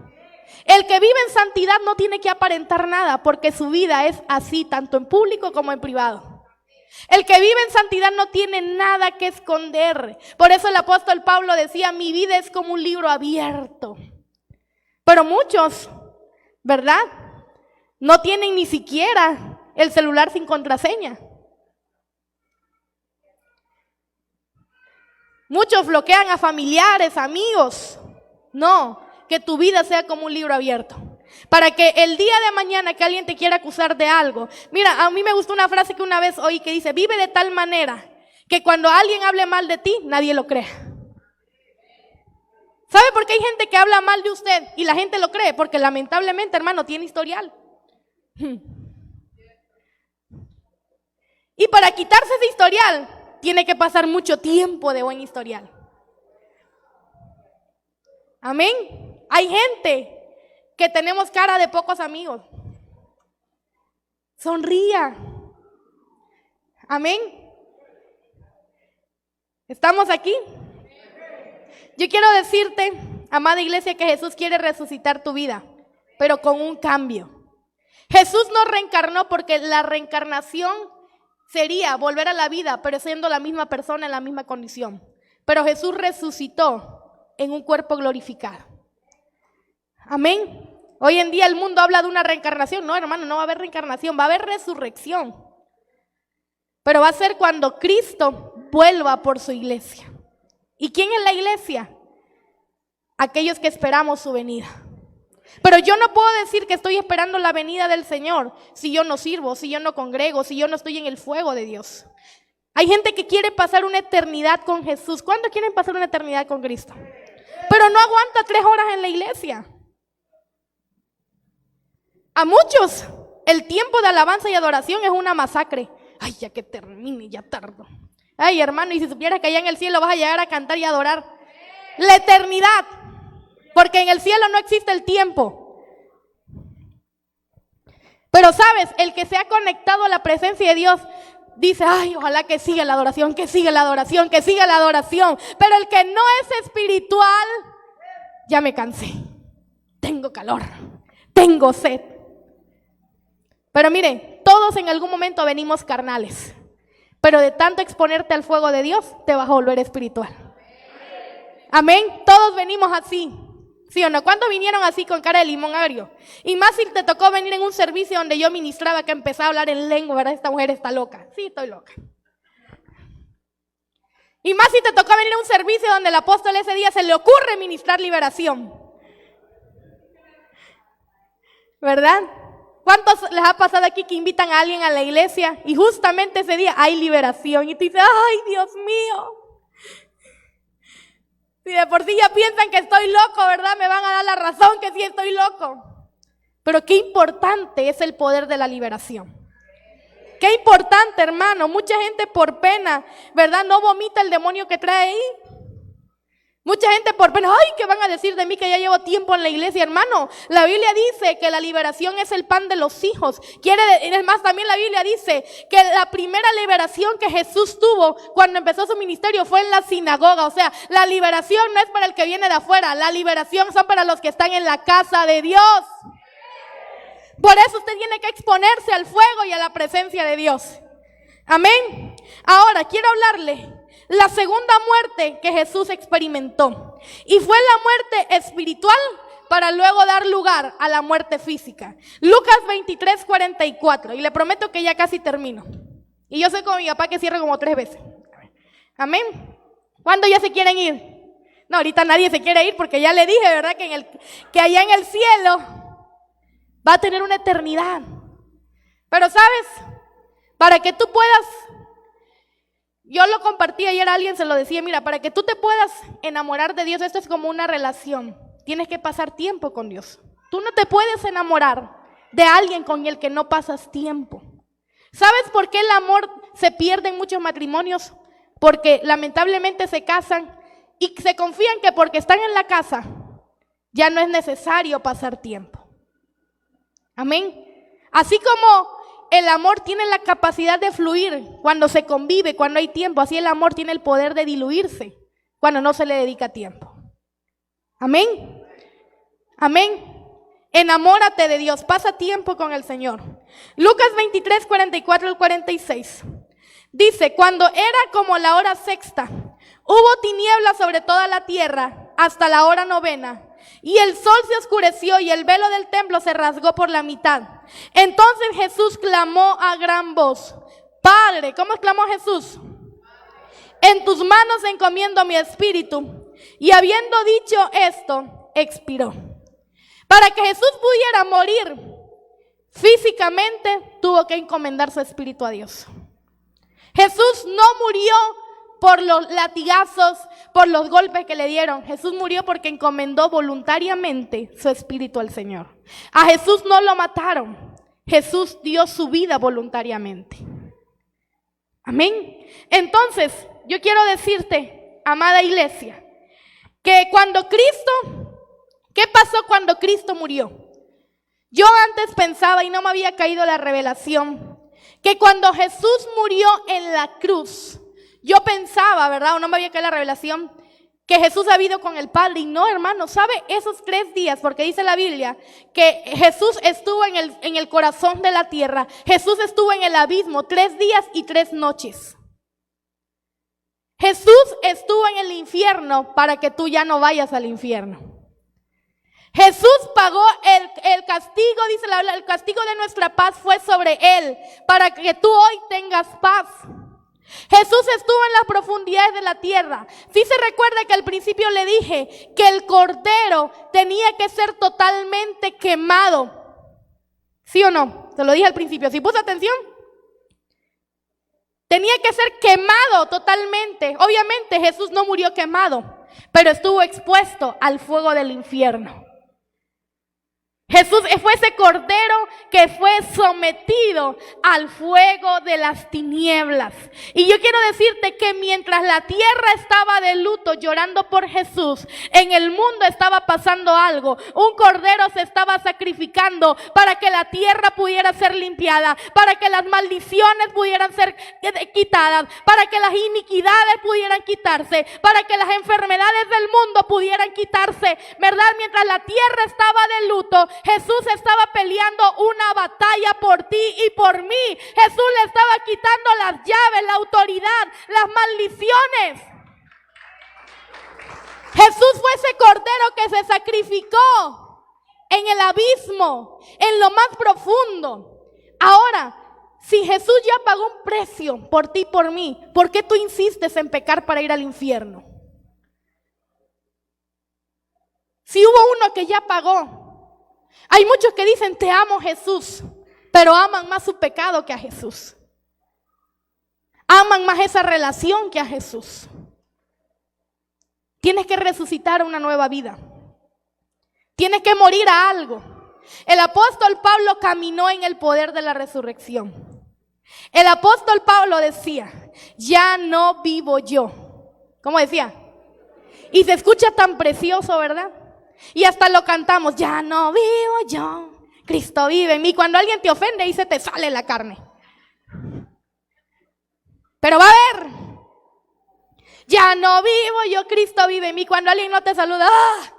El que vive en santidad no tiene que aparentar nada porque su vida es así, tanto en público como en privado. El que vive en santidad no tiene nada que esconder. Por eso el apóstol Pablo decía, mi vida es como un libro abierto. Pero muchos, ¿verdad? No tienen ni siquiera el celular sin contraseña. Muchos bloquean a familiares, amigos. No, que tu vida sea como un libro abierto. Para que el día de mañana que alguien te quiera acusar de algo. Mira, a mí me gustó una frase que una vez oí que dice, vive de tal manera que cuando alguien hable mal de ti, nadie lo crea. ¿Sabe por qué hay gente que habla mal de usted y la gente lo cree? Porque lamentablemente, hermano, tiene historial. Y para quitarse ese historial, tiene que pasar mucho tiempo de buen historial. Amén. Hay gente que tenemos cara de pocos amigos. Sonría. Amén. ¿Estamos aquí? Yo quiero decirte, amada iglesia, que Jesús quiere resucitar tu vida, pero con un cambio. Jesús no reencarnó porque la reencarnación sería volver a la vida, pero siendo la misma persona en la misma condición. Pero Jesús resucitó en un cuerpo glorificado. Amén. Hoy en día el mundo habla de una reencarnación. No, hermano, no va a haber reencarnación, va a haber resurrección. Pero va a ser cuando Cristo vuelva por su iglesia. ¿Y quién es la iglesia? Aquellos que esperamos su venida. Pero yo no puedo decir que estoy esperando la venida del Señor si yo no sirvo, si yo no congrego, si yo no estoy en el fuego de Dios. Hay gente que quiere pasar una eternidad con Jesús. ¿Cuándo quieren pasar una eternidad con Cristo? Pero no aguanta 3 horas en la iglesia. A muchos el tiempo de alabanza y adoración es una masacre. Ay, ya que termine, ya tardo. Ay, hermano, y si supieras que allá en el cielo vas a llegar a cantar y adorar la eternidad. Porque en el cielo no existe el tiempo. Pero sabes, el que se ha conectado a la presencia de Dios dice, ay, ojalá que siga la adoración, que siga la adoración, que siga la adoración. Pero el que no es espiritual, ya me cansé. Tengo calor, tengo sed. Pero mire, todos en algún momento venimos carnales. Pero de tanto exponerte al fuego de Dios, te vas a volver espiritual. Amén. Todos venimos así. ¿Sí o no? ¿Cuándo vinieron así con cara de limón agrio? Y más si te tocó venir en un servicio donde yo ministraba que empezaba a hablar en lengua, ¿verdad? Esta mujer está loca. Sí, estoy loca. Y más si te tocó venir a un servicio donde el apóstol ese día se le ocurre ministrar liberación. ¿Verdad? ¿Cuántos les ha pasado aquí que invitan a alguien a la iglesia y justamente ese día hay liberación? Y tú dices, ay, Dios mío. Si de por sí ya piensan que estoy loco, ¿verdad? Me van a dar la razón que sí estoy loco. Pero qué importante es el poder de la liberación. Qué importante, hermano. Mucha gente por pena, ¿verdad? No vomita el demonio que trae ahí. Mucha gente por pena, ay, ¿qué van a decir de mí que ya llevo tiempo en la iglesia, hermano? La Biblia dice que la liberación es el pan de los hijos. Es más, también la Biblia dice que la primera liberación que Jesús tuvo cuando empezó su ministerio fue en la sinagoga. O sea, la liberación no es para el que viene de afuera, la liberación son para los que están en la casa de Dios. Por eso usted tiene que exponerse al fuego y a la presencia de Dios. Amén. Ahora, quiero hablarle la segunda muerte que Jesús experimentó. Y fue la muerte espiritual para luego dar lugar a la muerte física. Lucas 23:44. Y le prometo que ya casi termino. Y yo soy como mi papá que cierra como 3 veces. Amén. ¿Cuándo ya se quieren ir? No, ahorita nadie se quiere ir porque ya le dije, ¿verdad? Que allá en el cielo va a tener una eternidad. Pero ¿sabes? Para que tú puedas... Yo lo compartí ayer a alguien, se lo decía, mira, para que tú te puedas enamorar de Dios, esto es como una relación. Tienes que pasar tiempo con Dios. Tú no te puedes enamorar de alguien con el que no pasas tiempo. ¿Sabes por qué el amor se pierde en muchos matrimonios? Porque lamentablemente se casan y se confían que porque están en la casa ya no es necesario pasar tiempo. Amén. Así como el amor tiene la capacidad de fluir cuando se convive, cuando hay tiempo. Así el amor tiene el poder de diluirse cuando no se le dedica tiempo. Amén. Amén. Enamórate de Dios, pasa tiempo con el Señor. Lucas 23:44-46. Dice, cuando era como la hora sexta, hubo tinieblas sobre toda la tierra hasta la hora novena. Y el sol se oscureció y el velo del templo se rasgó por la mitad. Entonces Jesús clamó a gran voz, Padre, ¿cómo exclamó Jesús? En tus manos encomiendo mi espíritu. Y habiendo dicho esto, expiró. Para que Jesús pudiera morir físicamente, tuvo que encomendar su espíritu a Dios. Jesús no murió por los latigazos, por los golpes que le dieron. Jesús murió porque encomendó voluntariamente su espíritu al Señor. A Jesús no lo mataron. Jesús dio su vida voluntariamente. Amén. Entonces, yo quiero decirte, amada iglesia, que cuando Cristo, ¿qué pasó cuando Cristo murió? Yo antes pensaba y no me había caído la revelación, que cuando Jesús murió en la cruz, yo pensaba, ¿verdad? O no me había caído la revelación, que Jesús había ido con el Padre. Y no, hermano, ¿sabe? Esos 3 días, porque dice la Biblia que Jesús estuvo en el corazón de la tierra. Jesús estuvo en el abismo 3 días y 3 noches. Jesús estuvo en el infierno para que tú ya no vayas al infierno. Jesús pagó el castigo, dice la Biblia, el castigo de nuestra paz fue sobre Él, para que tú hoy tengas paz. Jesús estuvo en las profundidades de la tierra. Sí se recuerda que al principio le dije que el cordero tenía que ser totalmente quemado. ¿Sí o no? Se lo dije al principio. ¿Sí puso atención? Tenía que ser quemado totalmente. Obviamente Jesús no murió quemado, pero estuvo expuesto al fuego del infierno. Jesús fue ese cordero que fue sometido al fuego de las tinieblas. Y yo quiero decirte que mientras la tierra estaba de luto llorando por Jesús, en el mundo estaba pasando algo. Un cordero se estaba sacrificando para que la tierra pudiera ser limpiada, para que las maldiciones pudieran ser quitadas, para que las iniquidades pudieran quitarse, para que las enfermedades del mundo pudieran quitarse, ¿verdad? Mientras la tierra estaba de luto, Jesús estaba peleando una batalla por ti y por mí. Jesús le estaba quitando las llaves, la autoridad, las maldiciones. Jesús fue ese cordero que se sacrificó en el abismo, en lo más profundo. Ahora, si Jesús ya pagó un precio por ti y por mí, ¿por qué tú insistes en pecar para ir al infierno? Si hubo uno que ya pagó. Hay muchos que dicen te amo Jesús, pero aman más su pecado que a Jesús. Aman más esa relación que a Jesús. Tienes que resucitar a una nueva vida. Tienes que morir a algo. El apóstol Pablo caminó en el poder de la resurrección. El apóstol Pablo decía, ya no vivo yo. ¿Cómo decía? Y se escucha tan precioso, ¿verdad? Y hasta lo cantamos, ya no vivo yo, Cristo vive en mí. Cuando alguien te ofende y se te sale la carne. Pero va a ver, ya no vivo yo, Cristo vive en mí. Cuando alguien no te saluda,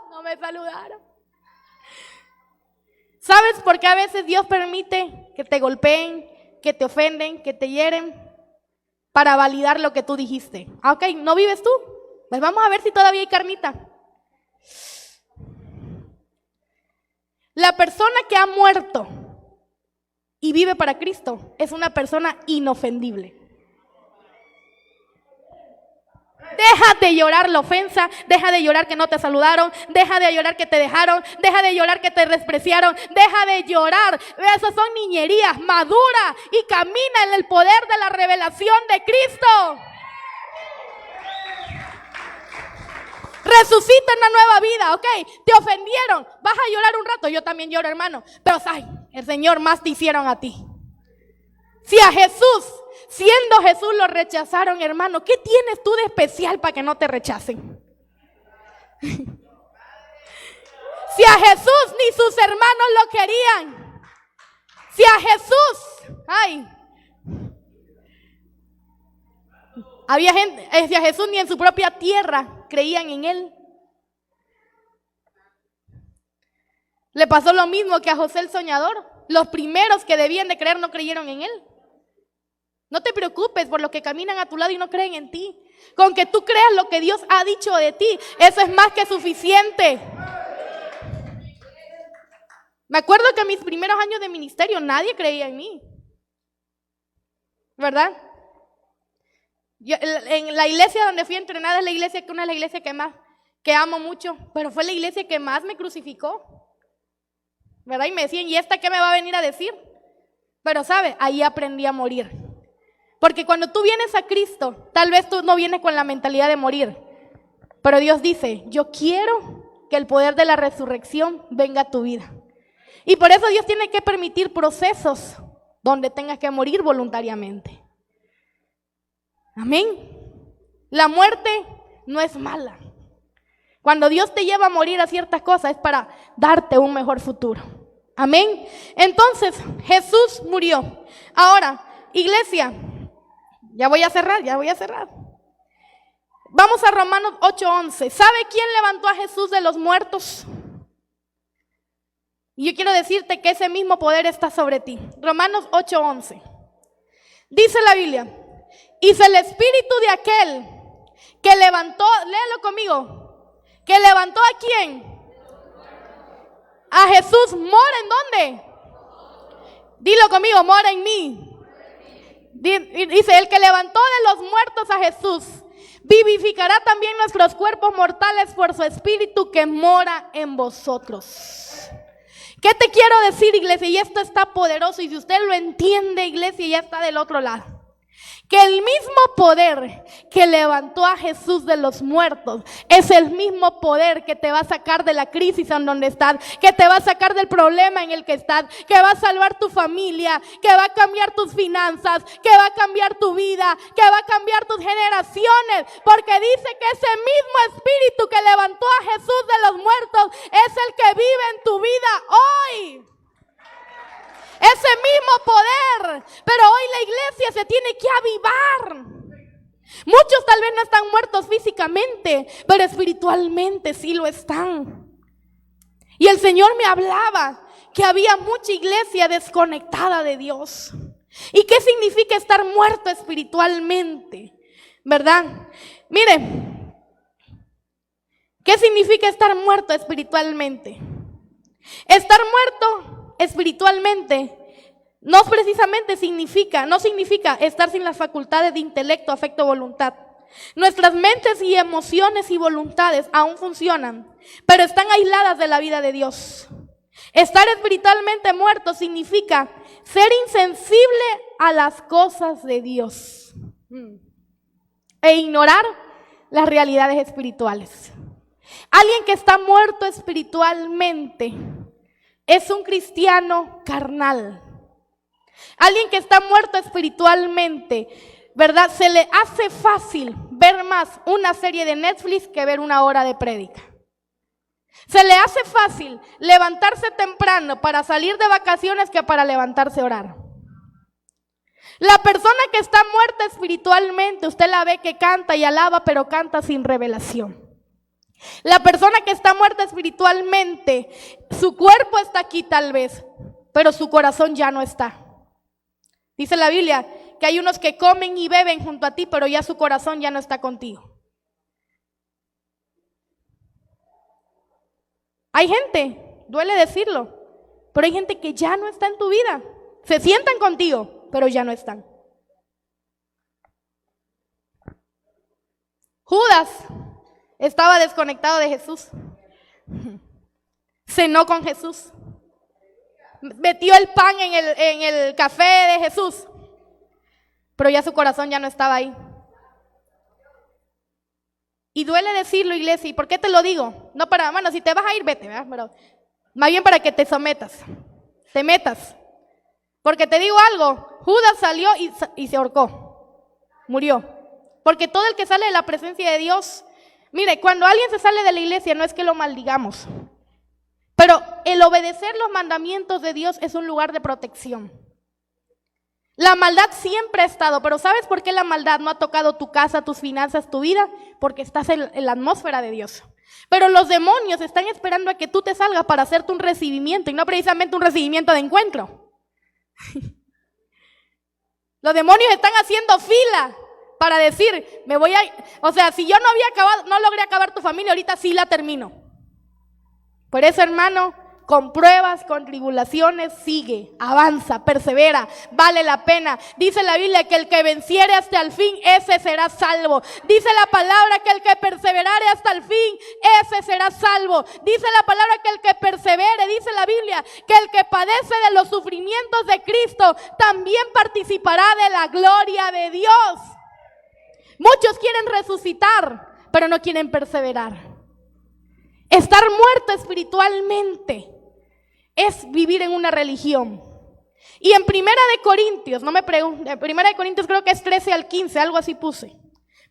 no me saludaron. ¿Sabes por qué a veces Dios permite que te golpeen, que te ofenden, que te hieren? Para validar lo que tú dijiste. Ok, ¿no vives tú? Pues vamos a ver si todavía hay carnita. La persona que ha muerto y vive para Cristo es una persona inofendible. Deja de llorar la ofensa, deja de llorar que no te saludaron, deja de llorar que te dejaron, deja de llorar que te despreciaron, deja de llorar. Esas son niñerías, madura y camina en el poder de la revelación de Cristo. Resucita una nueva vida, ok. Te ofendieron, vas a llorar un rato. Yo también lloro, hermano. Pero ay, el Señor más te hicieron a ti. Si a Jesús, siendo Jesús, lo rechazaron, hermano, ¿qué tienes tú de especial para que no te rechacen? Si a Jesús ni sus hermanos lo querían. Si a Jesús, había gente, si a Jesús ni en su propia tierra creían en él. Le pasó lo mismo que a José el soñador. Los primeros que debían de creer no creyeron en él. No te preocupes por los que caminan a tu lado y no creen en ti. Con que tú creas lo que Dios ha dicho de ti, eso es más que suficiente. Me acuerdo que en mis primeros años de ministerio nadie creía en mí, ¿verdad? Yo, en la iglesia donde fui entrenada es la iglesia, una de las iglesias que amo mucho, pero fue la iglesia que más me crucificó, ¿verdad? Y me decían, ¿y esta qué me va a venir a decir? Pero ¿sabe? Ahí aprendí a morir. Porque cuando tú vienes a Cristo, tal vez tú no vienes con la mentalidad de morir, pero Dios dice, yo quiero que el poder de la resurrección venga a tu vida. Y por eso Dios tiene que permitir procesos donde tengas que morir voluntariamente. Amén. La muerte no es mala. Cuando Dios te lleva a morir a ciertas cosas es para darte un mejor futuro. Amén. Entonces Jesús murió. Ahora, iglesia, ya voy a cerrar. Vamos a Romanos 8:11. ¿Sabe quién levantó a Jesús de los muertos? Y yo quiero decirte que ese mismo poder está sobre ti. Romanos 8:11. Dice la Biblia, y si el espíritu de aquel que levantó, léelo conmigo, que levantó ¿a quién? A Jesús, mora ¿en dónde? Dilo conmigo, mora en mí. Dice, el que levantó de los muertos a Jesús, vivificará también nuestros cuerpos mortales por su espíritu que mora en vosotros. ¿Qué te quiero decir, iglesia? Y esto está poderoso, y si usted lo entiende, iglesia, ya está del otro lado. Que el mismo poder que levantó a Jesús de los muertos es el mismo poder que te va a sacar de la crisis en donde estás, que te va a sacar del problema en el que estás, que va a salvar tu familia, que va a cambiar tus finanzas, que va a cambiar tu vida, que va a cambiar tus generaciones, porque dice que ese mismo espíritu que levantó a Jesús de los muertos es el que vive en tu vida hoy. Ese mismo poder, pero hoy la iglesia se tiene que avivar. Muchos tal vez no están muertos físicamente, pero espiritualmente sí lo están. Y el Señor me hablaba que había mucha iglesia desconectada de Dios. ¿Y qué significa estar muerto espiritualmente? ¿Verdad? Mire, ¿qué significa estar muerto espiritualmente? Estar muerto espiritualmente no precisamente significa estar sin las facultades de intelecto, afecto, voluntad. Nuestras mentes y emociones y voluntades aún funcionan, pero están aisladas de la vida de Dios. Estar espiritualmente muerto significa ser insensible a las cosas de Dios e ignorar las realidades espirituales. Alguien que está muerto espiritualmente es un cristiano carnal. Alguien que está muerto espiritualmente, ¿verdad? Se le hace fácil ver más una serie de Netflix que ver una hora de prédica. Se le hace fácil levantarse temprano para salir de vacaciones que para levantarse a orar. La persona que está muerta espiritualmente, usted la ve que canta y alaba, pero canta sin revelación. La persona que está muerta espiritualmente, su cuerpo está aquí tal vez, pero su corazón ya no está. Dice la Biblia que hay unos que comen y beben junto a ti, pero ya su corazón ya no está contigo. Hay gente, duele decirlo, pero hay gente que ya no está en tu vida. Se sientan contigo, pero ya no están. Judas estaba desconectado de Jesús. Cenó con Jesús. Metió el pan en el café de Jesús. Pero ya su corazón ya no estaba ahí. Y duele decirlo, iglesia. ¿Y por qué te lo digo? No para, bueno, si te vas a ir, vete, ¿verdad? Pero más bien para que te sometas. Te metas. Porque te digo algo. Judas salió y se ahorcó. Murió. Porque todo el que sale de la presencia de Dios... Mire, cuando alguien se sale de la iglesia no es que lo maldigamos, pero el obedecer los mandamientos de Dios es un lugar de protección. La maldad siempre ha estado, pero ¿sabes por qué la maldad no ha tocado tu casa, tus finanzas, tu vida? Porque estás en la atmósfera de Dios. Pero los demonios están esperando a que tú te salgas para hacerte un recibimiento y no precisamente un recibimiento de encuentro. Los demonios están haciendo fila para decir, si yo no logré acabar tu familia, ahorita sí la termino. Por eso, hermano, con pruebas, con tribulaciones, sigue, avanza, persevera, vale la pena. Dice la Biblia que el que venciere hasta el fin, ese será salvo. Dice la palabra que el que perseverare hasta el fin, ese será salvo. Dice la palabra que el que persevere, dice la Biblia, que el que padece de los sufrimientos de Cristo, también participará de la gloria de Dios. Muchos quieren resucitar, pero no quieren perseverar. Estar muerto espiritualmente es vivir en una religión. Y en Primera de Corintios, no me pregunten, en Primera de Corintios creo que es 13 al 15, algo así puse.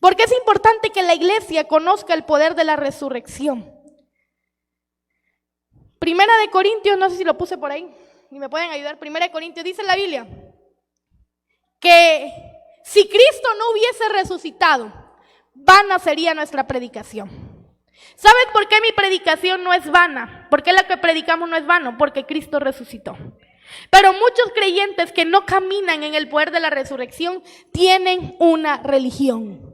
Porque es importante que la iglesia conozca el poder de la resurrección. Primera de Corintios, no sé si lo puse por ahí, y me pueden ayudar. Primera de Corintios, dice la Biblia que si Cristo no hubiese resucitado, vana sería nuestra predicación. ¿Sabes por qué mi predicación no es vana? ¿Por qué lo que predicamos no es vano? Porque Cristo resucitó. Pero muchos creyentes que no caminan en el poder de la resurrección tienen una religión.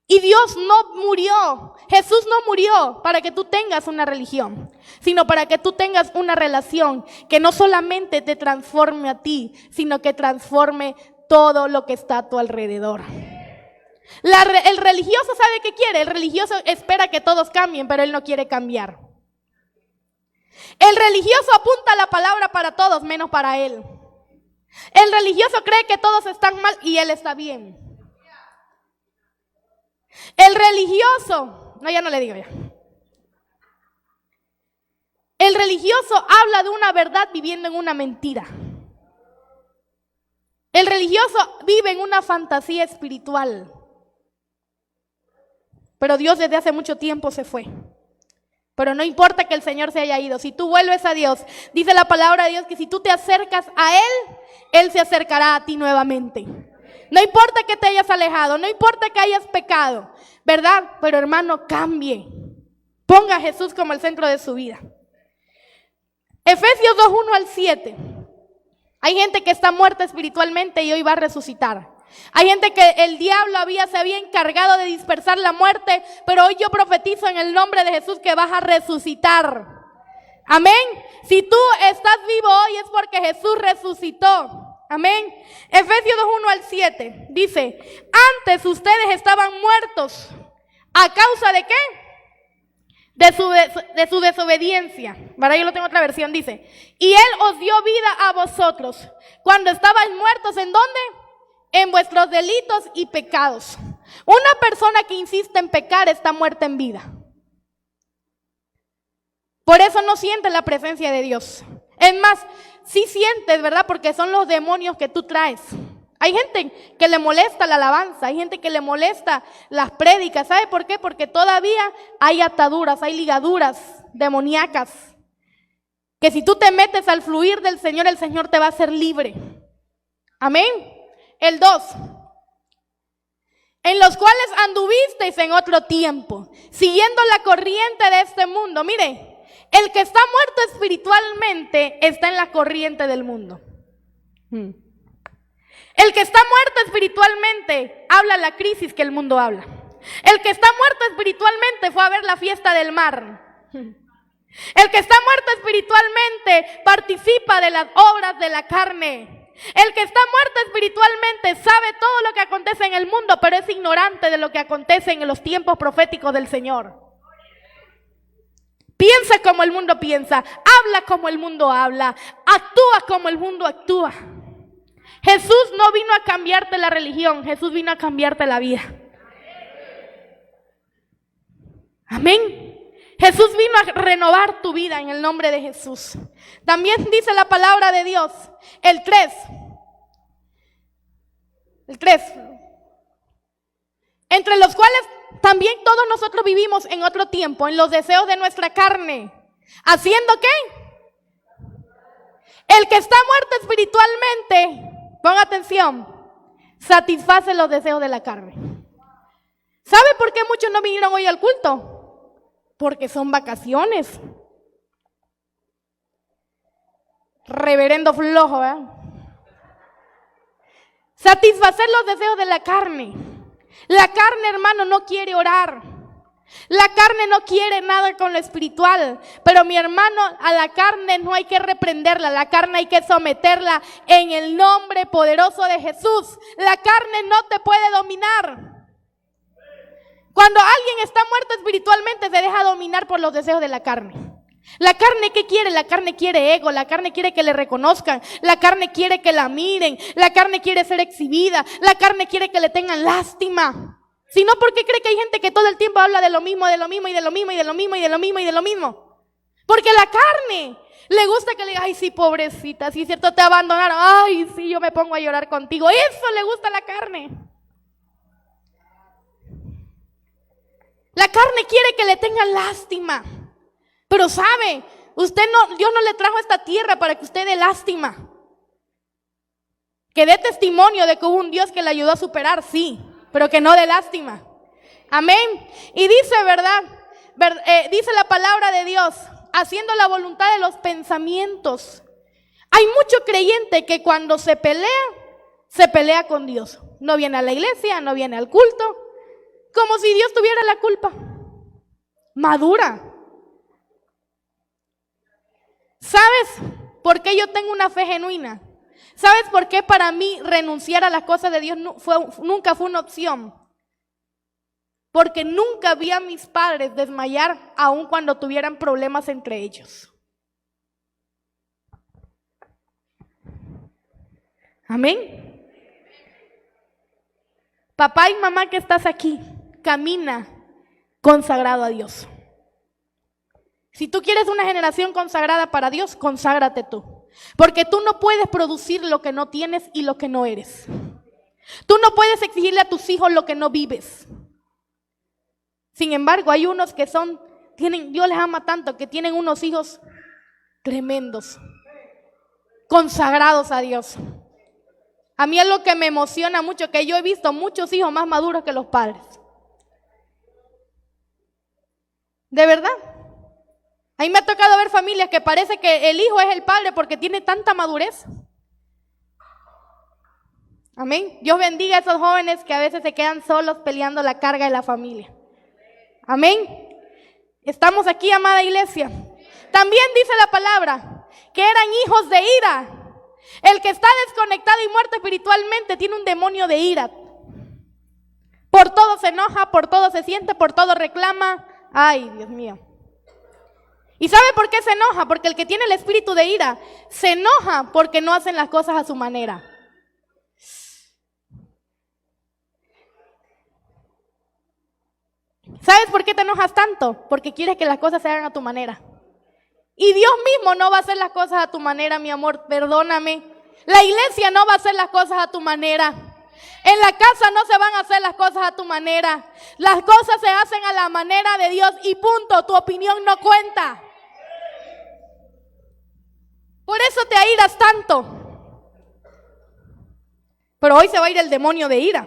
Y Dios no murió, Jesús no murió para que tú tengas una religión, sino para que tú tengas una relación que no solamente te transforme a ti, sino que transforme todo lo que está a tu alrededor. El religioso sabe qué quiere. El religioso espera que todos cambien, pero él no quiere cambiar. El religioso apunta la palabra para todos, menos para él. El religioso cree que todos están mal y él está bien. El religioso, no, ya no le digo ya. El religioso habla de una verdad viviendo en una mentira. El religioso vive en una fantasía espiritual. Pero Dios desde hace mucho tiempo se fue. Pero no importa que el Señor se haya ido. Si tú vuelves a Dios, dice la palabra de Dios que si tú te acercas a Él, Él se acercará a ti nuevamente. No importa que te hayas alejado, no importa que hayas pecado, ¿verdad? Pero hermano, cambie. Ponga a Jesús como el centro de su vida. Efesios 2:1-7. Hay gente que está muerta espiritualmente y hoy va a resucitar. Hay gente que el diablo se había encargado de dispersar la muerte, pero hoy yo profetizo en el nombre de Jesús que vas a resucitar. Amén. Si tú estás vivo hoy es porque Jesús resucitó. Amén. Efesios 2:1-7 dice: antes ustedes estaban muertos. ¿A causa de qué? De su desobediencia. Para yo lo tengo otra versión, dice: y Él os dio vida a vosotros cuando estabais muertos. ¿En dónde? En vuestros delitos y pecados. Una persona que insiste en pecar está muerta en vida. Por eso no siente la presencia de Dios. Es más, sí sientes, ¿verdad? Porque son los demonios que tú traes. Hay gente que le molesta la alabanza, hay gente que le molesta las prédicas. ¿Sabe por qué? Porque todavía hay ataduras, hay ligaduras demoníacas. Que si tú te metes al fluir del Señor, el Señor te va a hacer libre. Amén. El 2. En los cuales anduvisteis en otro tiempo, siguiendo la corriente de este mundo. Mire, el que está muerto espiritualmente está en la corriente del mundo. El que está muerto espiritualmente habla la crisis que el mundo habla. El que está muerto espiritualmente fue a ver la fiesta del mar. El que está muerto espiritualmente participa de las obras de la carne. El que está muerto espiritualmente sabe todo lo que acontece en el mundo, pero es ignorante de lo que acontece en los tiempos proféticos del Señor. Piensa como el mundo piensa, habla como el mundo habla, actúa como el mundo actúa. Jesús no vino a cambiarte la religión, Jesús vino a cambiarte la vida. Amén. Jesús vino a renovar tu vida en el nombre de Jesús. También dice la palabra de Dios, el 3. Entre los cuales también todos nosotros vivimos en otro tiempo, en los deseos de nuestra carne. ¿Haciendo qué? El que está muerto espiritualmente, ponga atención, satisface los deseos de la carne. ¿Sabe por qué muchos no vinieron hoy al culto? Porque son vacaciones. Reverendo flojo, ¿verdad? Satisfacer los deseos de la carne. La carne, hermano, no quiere orar. La carne no quiere nada con lo espiritual. Pero mi hermano, a la carne no hay que reprenderla. La carne hay que someterla en el nombre poderoso de Jesús. La carne no te puede dominar. Cuando alguien está muerto espiritualmente se deja dominar por los deseos de la carne. La carne, ¿qué quiere? La carne quiere ego, la carne quiere que le reconozcan, la carne quiere que la miren, la carne quiere ser exhibida, la carne quiere que le tengan lástima. Si no, ¿por qué cree que hay gente que todo el tiempo habla de lo mismo, de lo mismo y de lo mismo y de lo mismo y de lo mismo y de lo mismo? Porque la carne le gusta que le diga: ay, sí, pobrecita, sí, cierto, te abandonaron, ay, sí, yo me pongo a llorar contigo. Eso le gusta a la carne. La carne quiere que le tengan lástima. Pero sabe, Dios no le trajo a esta tierra para que usted dé lástima. Que dé testimonio de que hubo un Dios que le ayudó a superar, sí, pero que no dé lástima. Amén. Y dice, ¿verdad? Dice la palabra de Dios, haciendo la voluntad de los pensamientos. Hay mucho creyente que cuando se pelea con Dios. No viene a la iglesia, no viene al culto. Como si Dios tuviera la culpa. Madura. ¿Sabes por qué yo tengo una fe genuina? ¿Sabes por qué para mí renunciar a las cosas de Dios nunca fue una opción? Porque nunca vi a mis padres desmayar aun cuando tuvieran problemas entre ellos. Amén. Papá y mamá que estás aquí, camina consagrado a Dios. Si tú quieres una generación consagrada para Dios, conságrate tú. Porque tú no puedes producir lo que no tienes y lo que no eres. Tú no puedes exigirle a tus hijos lo que no vives. Sin embargo, hay unos que Dios les ama tanto que tienen unos hijos tremendos, consagrados a Dios. A mí es lo que me emociona mucho, que yo he visto muchos hijos más maduros que los padres. De verdad. A mí me ha tocado ver familias que parece que el hijo es el padre porque tiene tanta madurez. Amén. Dios bendiga a esos jóvenes que a veces se quedan solos peleando la carga de la familia. Amén. Estamos aquí, amada iglesia. También dice la palabra que eran hijos de ira. El que está desconectado y muerto espiritualmente tiene un demonio de ira. Por todo se enoja, por todo se siente, por todo reclama. Ay, Dios mío. ¿Y sabe por qué se enoja? Porque el que tiene el espíritu de ira se enoja porque no hacen las cosas a su manera. ¿Sabes por qué te enojas tanto? Porque quieres que las cosas se hagan a tu manera. Y Dios mismo no va a hacer las cosas a tu manera, mi amor, perdóname. La iglesia no va a hacer las cosas a tu manera. En la casa no se van a hacer las cosas a tu manera. Las cosas se hacen a la manera de Dios y punto. Tu opinión no cuenta. Por eso te airas tanto. Pero hoy se va a ir el demonio de ira.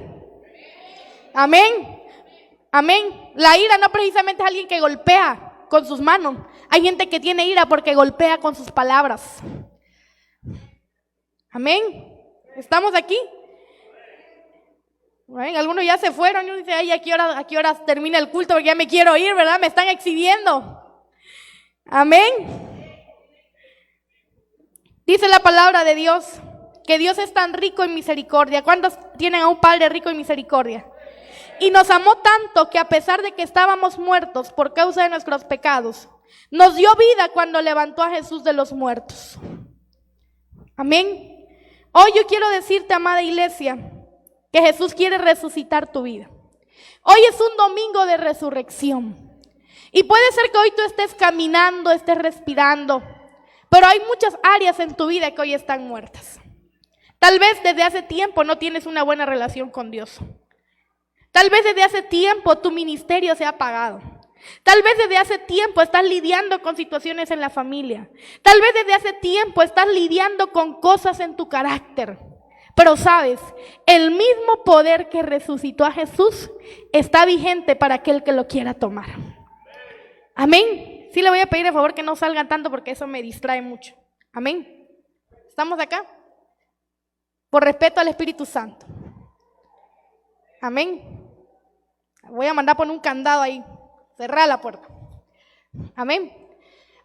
Amén. Amén. La ira no precisamente es alguien que golpea con sus manos. Hay gente que tiene ira porque golpea con sus palabras. Amén. ¿Estamos aquí? Bueno, algunos ya se fueron y uno dice, ay, ¿a qué hora termina el culto? Porque ya me quiero ir, ¿verdad? Me están exhibiendo. Amén. Dice la palabra de Dios que Dios es tan rico en misericordia. ¿Cuántos tienen a un Padre rico en misericordia? Y nos amó tanto que a pesar de que estábamos muertos por causa de nuestros pecados, nos dio vida cuando levantó a Jesús de los muertos. Amén. Hoy yo quiero decirte, amada iglesia, que Jesús quiere resucitar tu vida. Hoy es un domingo de resurrección. Y puede ser que hoy tú estés caminando, estés respirando, pero hay muchas áreas en tu vida que hoy están muertas. Tal vez desde hace tiempo no tienes una buena relación con Dios. Tal vez desde hace tiempo tu ministerio se ha apagado. Tal vez desde hace tiempo estás lidiando con situaciones en la familia. Tal vez desde hace tiempo estás lidiando con cosas en tu carácter. Pero sabes, el mismo poder que resucitó a Jesús está vigente para aquel que lo quiera tomar. Amén. Sí le voy a pedir de favor que no salgan tanto porque eso me distrae mucho. Amén. ¿Estamos acá? Por respeto al Espíritu Santo. Amén. Voy a mandar poner un candado ahí. Cerrar la puerta. Amén.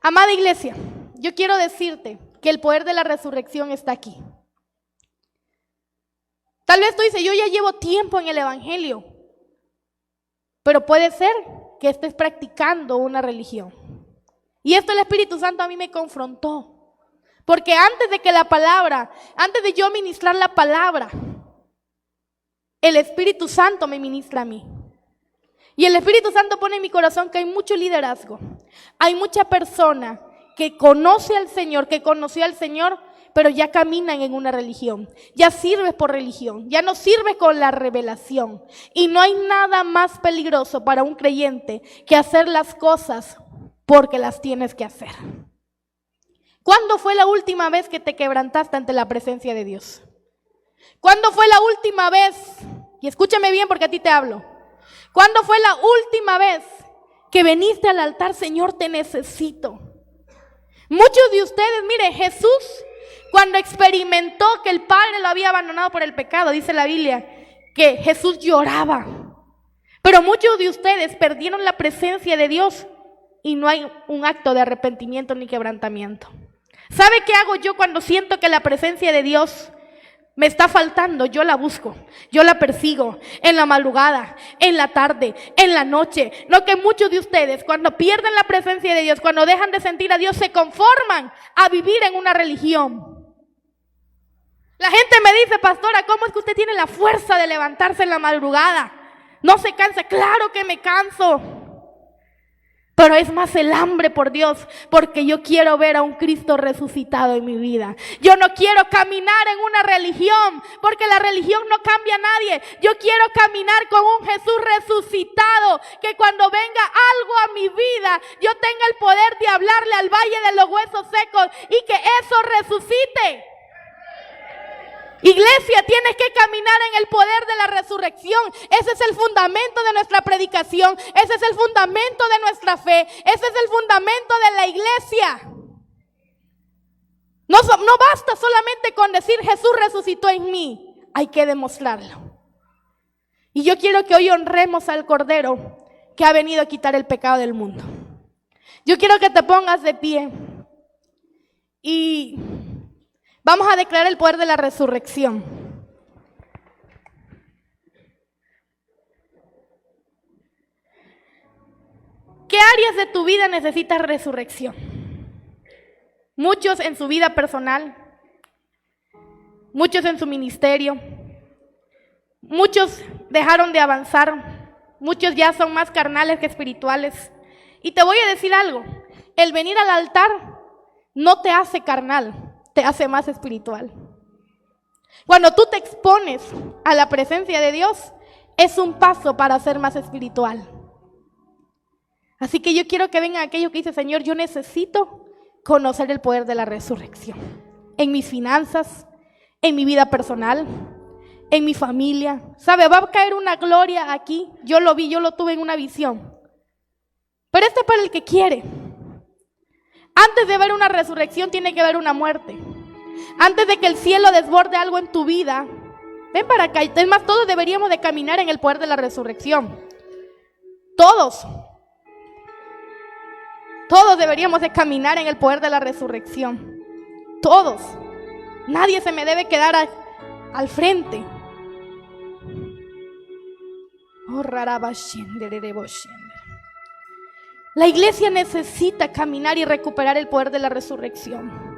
Amada iglesia, yo quiero decirte que el poder de la resurrección está aquí. Tal vez tú dices, yo ya llevo tiempo en el evangelio, pero puede ser que estés practicando una religión. Y esto el Espíritu Santo a mí me confrontó. Porque antes de yo ministrar la palabra, el Espíritu Santo me ministra a mí. Y el Espíritu Santo pone en mi corazón que hay mucho liderazgo. Hay mucha persona que conoce al Señor, que conoció al Señor, pero ya caminan en una religión. Ya sirves por religión. Ya no sirves con la revelación. Y no hay nada más peligroso para un creyente que hacer las cosas porque las tienes que hacer. ¿Cuándo fue la última vez que te quebrantaste ante la presencia de Dios? ¿Cuándo fue la última vez? Y escúchame bien porque a ti te hablo. ¿Cuándo fue la última vez que viniste al altar? Señor, te necesito. Muchos de ustedes, mire, Jesús, cuando experimentó que el Padre lo había abandonado por el pecado, dice la Biblia, que Jesús lloraba. Pero muchos de ustedes perdieron la presencia de Dios y no hay un acto de arrepentimiento ni quebrantamiento. ¿Sabe qué hago yo cuando siento que la presencia de Dios me está faltando? Yo la busco, yo la persigo en la madrugada, en la tarde, en la noche. No, que muchos de ustedes cuando pierden la presencia de Dios, cuando dejan de sentir a Dios, se conforman a vivir en una religión. La gente me dice, pastora, ¿cómo es que usted tiene la fuerza de levantarse en la madrugada? ¿No se cansa? Claro que me canso. Pero es más el hambre por Dios, porque yo quiero ver a un Cristo resucitado en mi vida. Yo no quiero caminar en una religión, porque la religión no cambia a nadie. Yo quiero caminar con un Jesús resucitado, que cuando venga algo a mi vida, yo tenga el poder de hablarle al valle de los huesos secos y que eso resucite. Iglesia, tienes que caminar en el poder de la resurrección. Ese es el fundamento de nuestra predicación. Ese es el fundamento de nuestra fe. Ese es el fundamento de la iglesia. No basta solamente con decir Jesús resucitó en mí. Hay que demostrarlo. Y yo quiero que hoy honremos al Cordero que ha venido a quitar el pecado del mundo. Yo quiero que te pongas de pie y vamos a declarar el poder de la resurrección. ¿Qué áreas de tu vida necesitas resurrección? Muchos en su vida personal, muchos en su ministerio, muchos dejaron de avanzar, muchos ya son más carnales que espirituales. Y te voy a decir algo, el venir al altar no te hace carnal, te hace más espiritual. Cuando tú te expones a la presencia de Dios, es un paso para ser más espiritual. Así que yo quiero que vengan aquellos que dicen, Señor, yo necesito conocer el poder de la resurrección. En mis finanzas, en mi vida personal, en mi familia. ¿Sabe? Va a caer una gloria aquí. Yo lo vi, yo lo tuve en una visión. Pero este es para el que quiere. Antes de ver una resurrección tiene que haber una muerte. Antes de que el cielo desborde algo en tu vida, ven para acá. Es más, todos deberíamos de caminar en el poder de la resurrección. Todos deberíamos de caminar en el poder de la resurrección. Todos. Nadie se me debe quedar al frente. La iglesia necesita caminar y recuperar el poder de la resurrección.